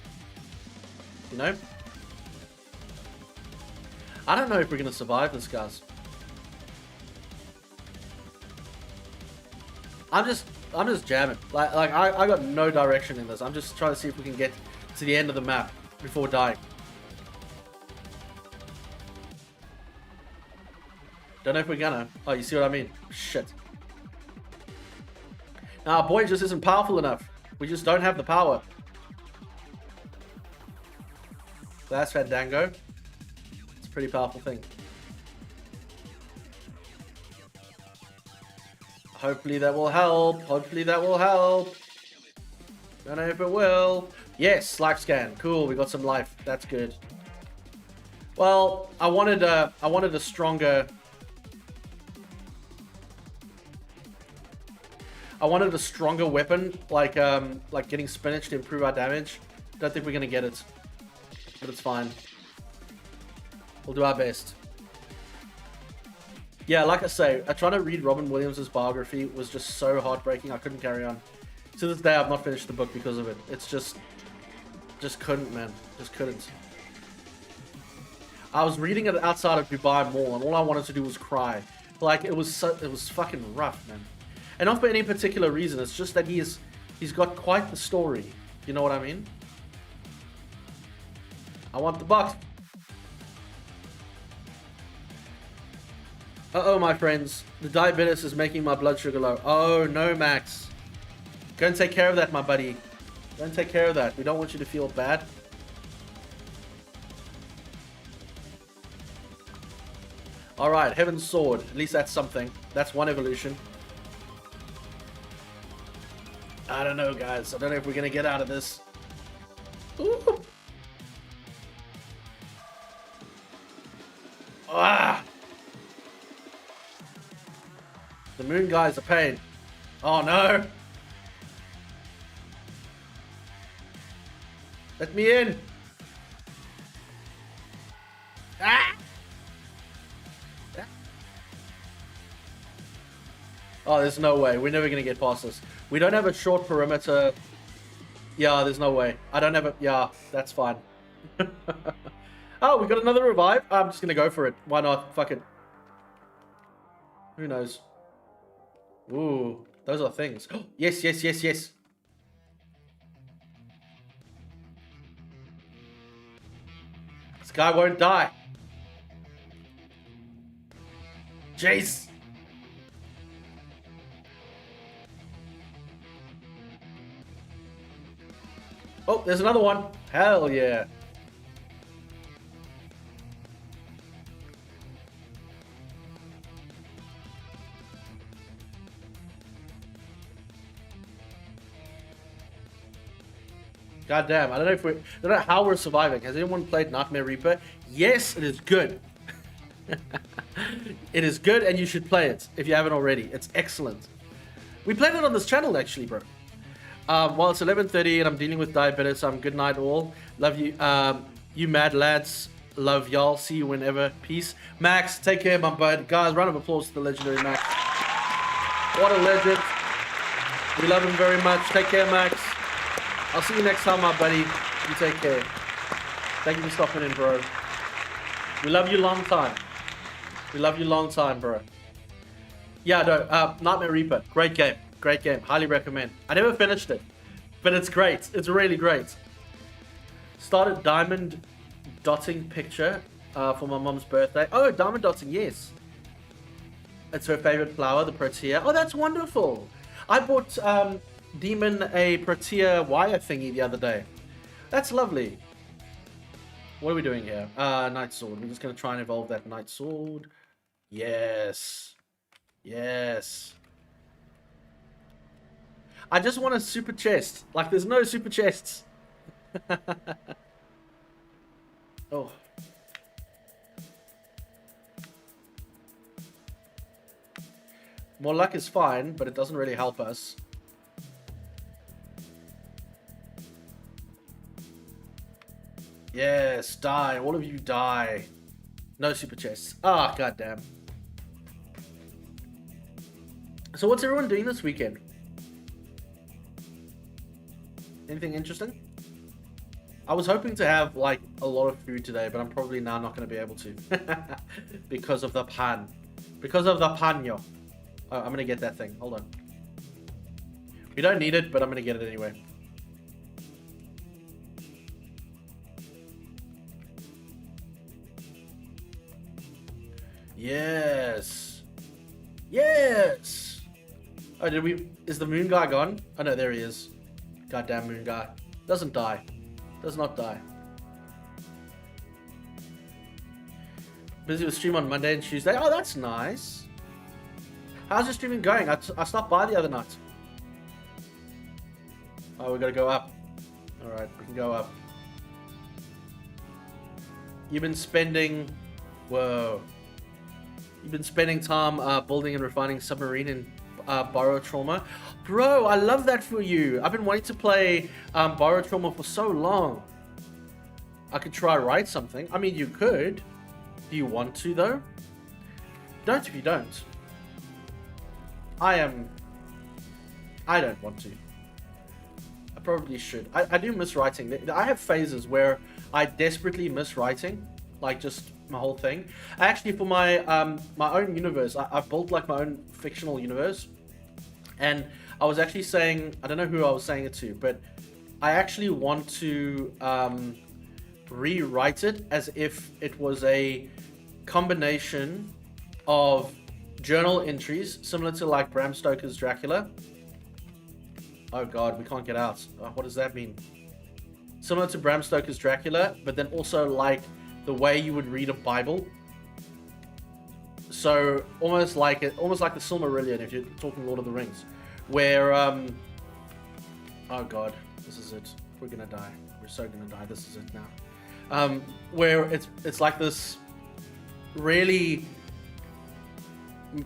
You know? I don't know if we're going to survive this, guys. I'm just jamming. Like I got no direction in this. I'm just trying to see if we can get to the end of the map before dying. Don't know if we're gonna. Oh, you see what I mean? Shit. Nah, boy just isn't powerful enough. We just don't have the power. That's Fandango. It's a pretty powerful thing. Hopefully that will help. Hopefully that will help. Don't know if it will. Yes, life scan. Cool, we got some life. That's good. Well, I wanted a stronger. I wanted a stronger weapon, like getting spinach to improve our damage. Don't think we're gonna get it, but it's fine. We'll do our best. Yeah, like I say, trying to read Robin Williams' biography was just so heartbreaking. I couldn't carry on. To this day, I've not finished the book because of it. It's just couldn't, man. Just couldn't. I was reading it outside of Dubai Mall, and all I wanted to do was cry. Like it was fucking rough, man. And not for any particular reason. It's just that he's got quite the story. You know what I mean? I want the box. Uh-oh, my friends. The diabetes is making my blood sugar low. Oh, no, Max. Go and take care of that, my buddy. Go and take care of that. We don't want you to feel bad. Alright, Heaven's Sword. At least that's something. That's one evolution. I don't know, guys. I don't know if we're going to get out of this. Ooh. Ah! The moon guy's a pain. Oh no! Let me in! Ah! Oh, there's no way. We're never gonna get past this. We don't have a short perimeter. Yeah, there's no way. I don't have a... Yeah, that's fine. Oh, we got another revive? I'm just gonna go for it. Why not? Fuck it. Who knows? Ooh, those are things. Yes, yes, yes, yes. This guy won't die. Jace. Oh, there's another one. Hell yeah. God damn, I don't know how we're surviving. Has anyone played Nightmare Reaper? Yes, it is good. It is good and you should play it if you haven't already. It's excellent. We played it on this channel actually, bro. Well, it's 11:30 and I'm dealing with diabetes. Good night all. Love you. You mad lads. Love y'all. See you whenever. Peace. Max, take care, my bud. Guys, round of applause to the legendary Max. What a legend. We love him very much. Take care, Max. I'll see you next time, my buddy. You take care. Thank you for stopping in, bro. We love you long time. We love you long time, bro. Yeah, no, Nightmare Reaper. Great game. Great game. Highly recommend. I never finished it, but it's great. It's really great. Started diamond dotting picture for my mom's birthday. Oh, diamond dotting, yes. It's her favorite flower, the protea. Oh, that's wonderful. I bought Demon a protea wire thingy the other day. That's lovely. What are we doing here? Night sword. We're just going to try and evolve that night sword. Yes. Yes. I just want a super chest. Like, there's no super chests. Oh. More luck is fine, but it doesn't really help us. Yes, die. All of you die. No super chests. Ah, goddamn. So what's everyone doing this weekend? Anything interesting? I was hoping to have like a lot of food today, but I'm probably now not going to be able to because of the pan. Because of the panyo. Oh, I'm going to get that thing. Hold on. We don't need it, but I'm going to get it anyway. Yes. Yes. Oh, did we... Is the moon guy gone? Oh, no, there he is. Goddamn moon guy. Doesn't die. Does not die. Busy with stream on Monday and Tuesday. Oh, that's nice. How's your streaming going? I stopped by the other night. Oh, we gotta go up. Alright, we can go up. You've been spending... Whoa. You've been spending time building and refining submarine in Borrow Trauma. Bro, I love that for you. I've been wanting to play Borrow Trauma for so long. I could try write something. I mean, you could. Do you want to, though? Don't if you don't. I don't want to. I probably should. I do miss writing. I have phases where I desperately miss writing. Like, just my whole thing. Actually, for my my own universe, I built like my own fictional universe. And I was actually saying, I don't know who I was saying it to, but I actually want to rewrite it as if it was a combination of journal entries, similar to like Bram Stoker's Dracula. Oh god, we can't get out. What does that mean? Similar to Bram Stoker's Dracula, but then also like the way you would read a Bible. So almost like the Silmarillion, if you're talking Lord of the Rings, where oh god, this is it. We're gonna die. We're so gonna die. This is it now. Where it's like this really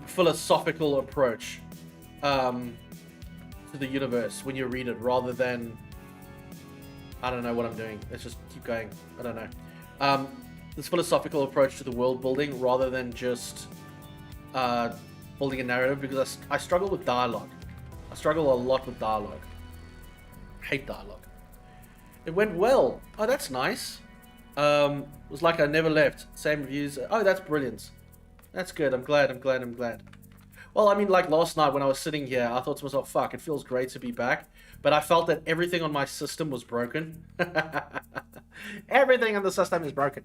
philosophical approach to the universe when you read it, rather than, I don't know what I'm doing. Let's just keep going. I don't know. This philosophical approach to the world building rather than just building a narrative, because I struggle with dialogue. I struggle a lot with dialogue. I hate dialogue. It went well. Oh, that's nice. It was like I never left. Same reviews. Oh, that's brilliant. That's good. I'm glad. Well, I mean, like last night when I was sitting here, I thought to myself, fuck, it feels great to be back. But I felt that everything on my system was broken. Everything on the system is broken.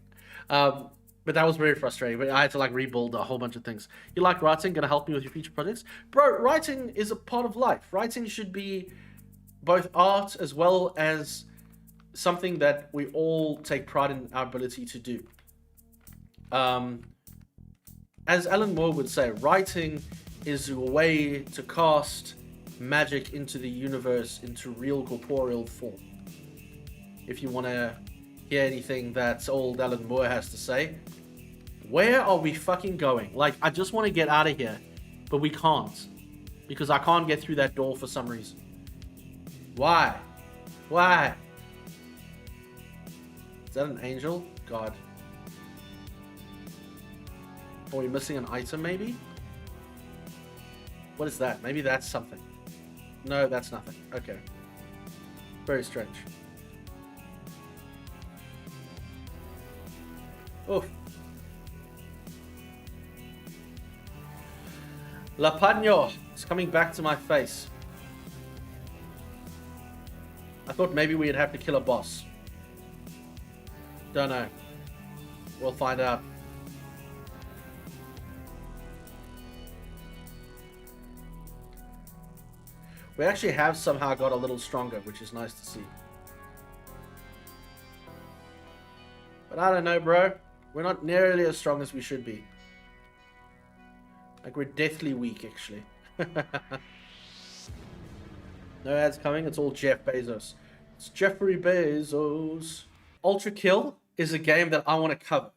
But that was very frustrating. But I had to like rebuild a whole bunch of things. You like writing? Gonna help me with your future projects? Bro, writing is a part of life. Writing should be both art as well as something that we all take pride in our ability to do. As Alan Moore would say, writing is a way to cast magic into the universe, into real corporeal form. If you want to hear anything that old Alan Moore has to say, where are we fucking going? Like, I just want to get out of here, but we can't, because I can't get through that door for some reason. Why? Is that an angel? God. Are we missing an item, maybe? What is that? Maybe that's something. No, that's nothing. Okay. Very strange. Oof. La Pagno is coming back to my face. I thought maybe we'd have to kill a boss. Don't know. We'll find out. We actually have somehow got a little stronger, which is nice to see. But I don't know, bro. We're not nearly as strong as we should be. Like, we're deathly weak, actually. No ads coming. It's all Jeff Bezos. It's Jeffrey Bezos. Ultrakill is a game that I want to cover.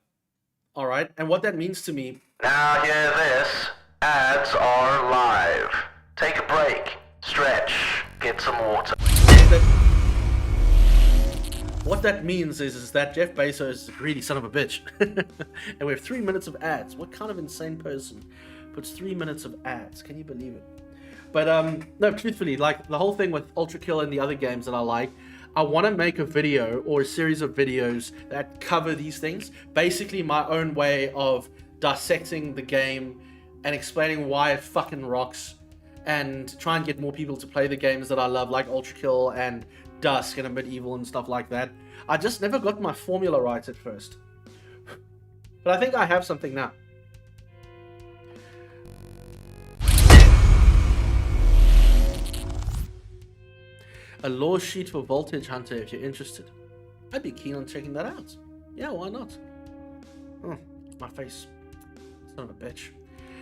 Alright? And what that means to me... Now hear this. Ads are live. Take a break. Stretch. Get some water. What that means is that Jeff Bezos is a greedy son of a bitch. And we have 3 minutes of ads. What kind of insane person puts 3 minutes of ads? Can you believe it? But no, truthfully, like the whole thing with Ultrakill and the other games that I like, I want to make a video or a series of videos that cover these things. Basically my own way of dissecting the game and explaining why it fucking rocks, and try and get more people to play the games that I love, like Ultrakill and Dusk and a Medieval and stuff like that. I just never got my formula right at first. But I think I have something now. A lore sheet for Voltage Hunter if you're interested. I'd be keen on checking that out. Yeah, why not? Oh, my face. Son of a bitch.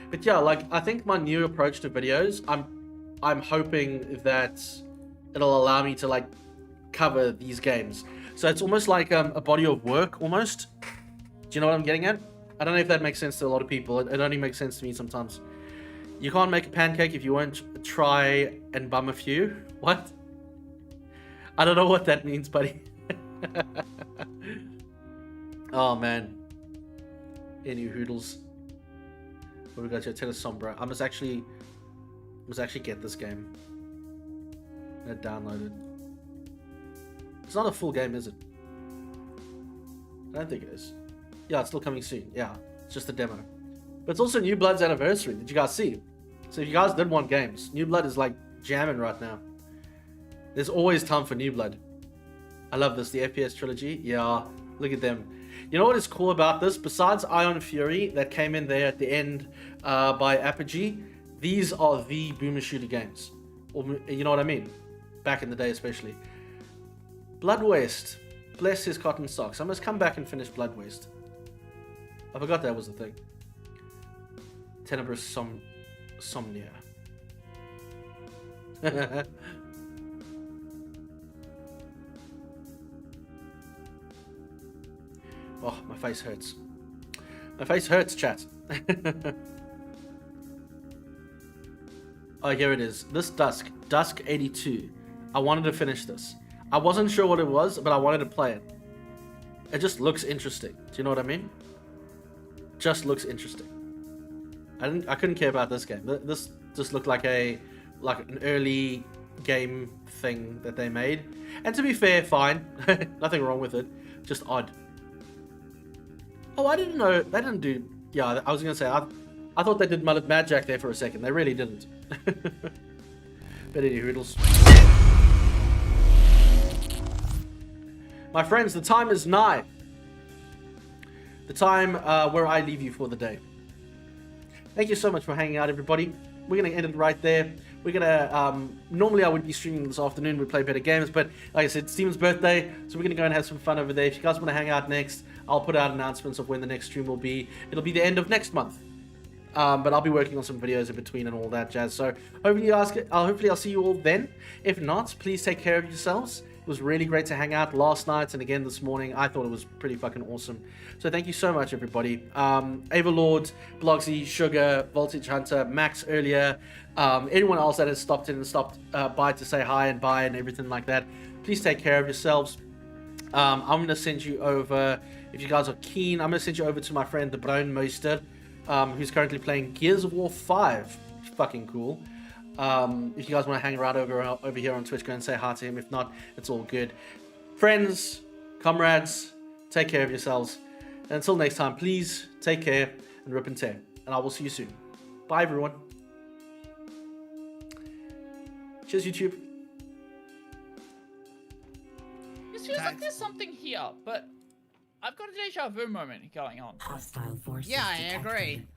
But yeah, like, I think my new approach to videos, I'm hoping that it'll allow me to, like, cover these games. So it's almost like a body of work, almost. Do you know what I'm getting at? I don't know if that makes sense to a lot of people. It only makes sense to me sometimes. You can't make a pancake if you won't try and bum a few. What? I don't know what that means, buddy. Oh, man. Any hoodles. What we got here? Tennis Sombra. I must actually get this game. I'm gonna download it. It's not a full game, is it? I don't think it is. Yeah, it's still coming soon. Yeah, it's just a demo. But it's also New Blood's anniversary. Did you guys see? So if you guys did want games, New Blood is like jamming right now. There's always time for New Blood. I love this. The FPS trilogy. Yeah, look at them. You know what is cool about this? Besides Ion Fury that came in there at the end by Apogee, these are the boomer shooter games. Or, you know what I mean? Back in the day especially. Blood Waste. Bless his cotton socks. I must come back and finish Blood Waste. I forgot that was the thing. Tenebrous Somnia. Oh, my face hurts. My face hurts, chat. Oh, here it is. This Dusk 82. I wanted to finish this. I wasn't sure what it was, but I wanted to play it. It just looks interesting. Do you know what I mean? Just looks interesting. I couldn't care about this game. This just looked like an early game thing that they made. And to be fair, fine. Nothing wrong with it. Just odd. Oh, I didn't know. They didn't do... Yeah, I was going to say, I thought they did Mullet Mad Jack there for a second. They really didn't. But any hoodles. My friends, the time is nigh. The time where I leave you for the day. Thank you so much for hanging out, everybody. We're going to end it right there. We're going to... normally, I would be streaming this afternoon. We'd play better games. But like I said, it's Steven's birthday. So we're going to go and have some fun over there. If you guys want to hang out next, I'll put out announcements of when the next stream will be. It'll be the end of next month. But I'll be working on some videos in between and all that jazz. So hopefully I'll see you all then. If not, please take care of yourselves. It was really great to hang out last night and again this morning. I thought it was pretty fucking awesome. So thank you so much, everybody. Avalord, Blogsy, Sugar, Voltage Hunter, Max earlier, anyone else that has stopped in and stopped by to say hi and bye and everything like that. Please take care of yourselves. I'm going to send you over, if you guys are keen, I'm going to send you over to my friend, the Brown Meister, who's currently playing Gears of War 5. Fucking cool. If you guys want to hang around over here on Twitch, go and say hi to him. If not, it's all good. Friends, comrades, take care of yourselves. And until next time, please take care and rip and tear. And I will see you soon. Bye, everyone. Cheers, YouTube. It feels like there's something here, but I've got a deja vu moment going on. Hostile forces. Yeah, I agree.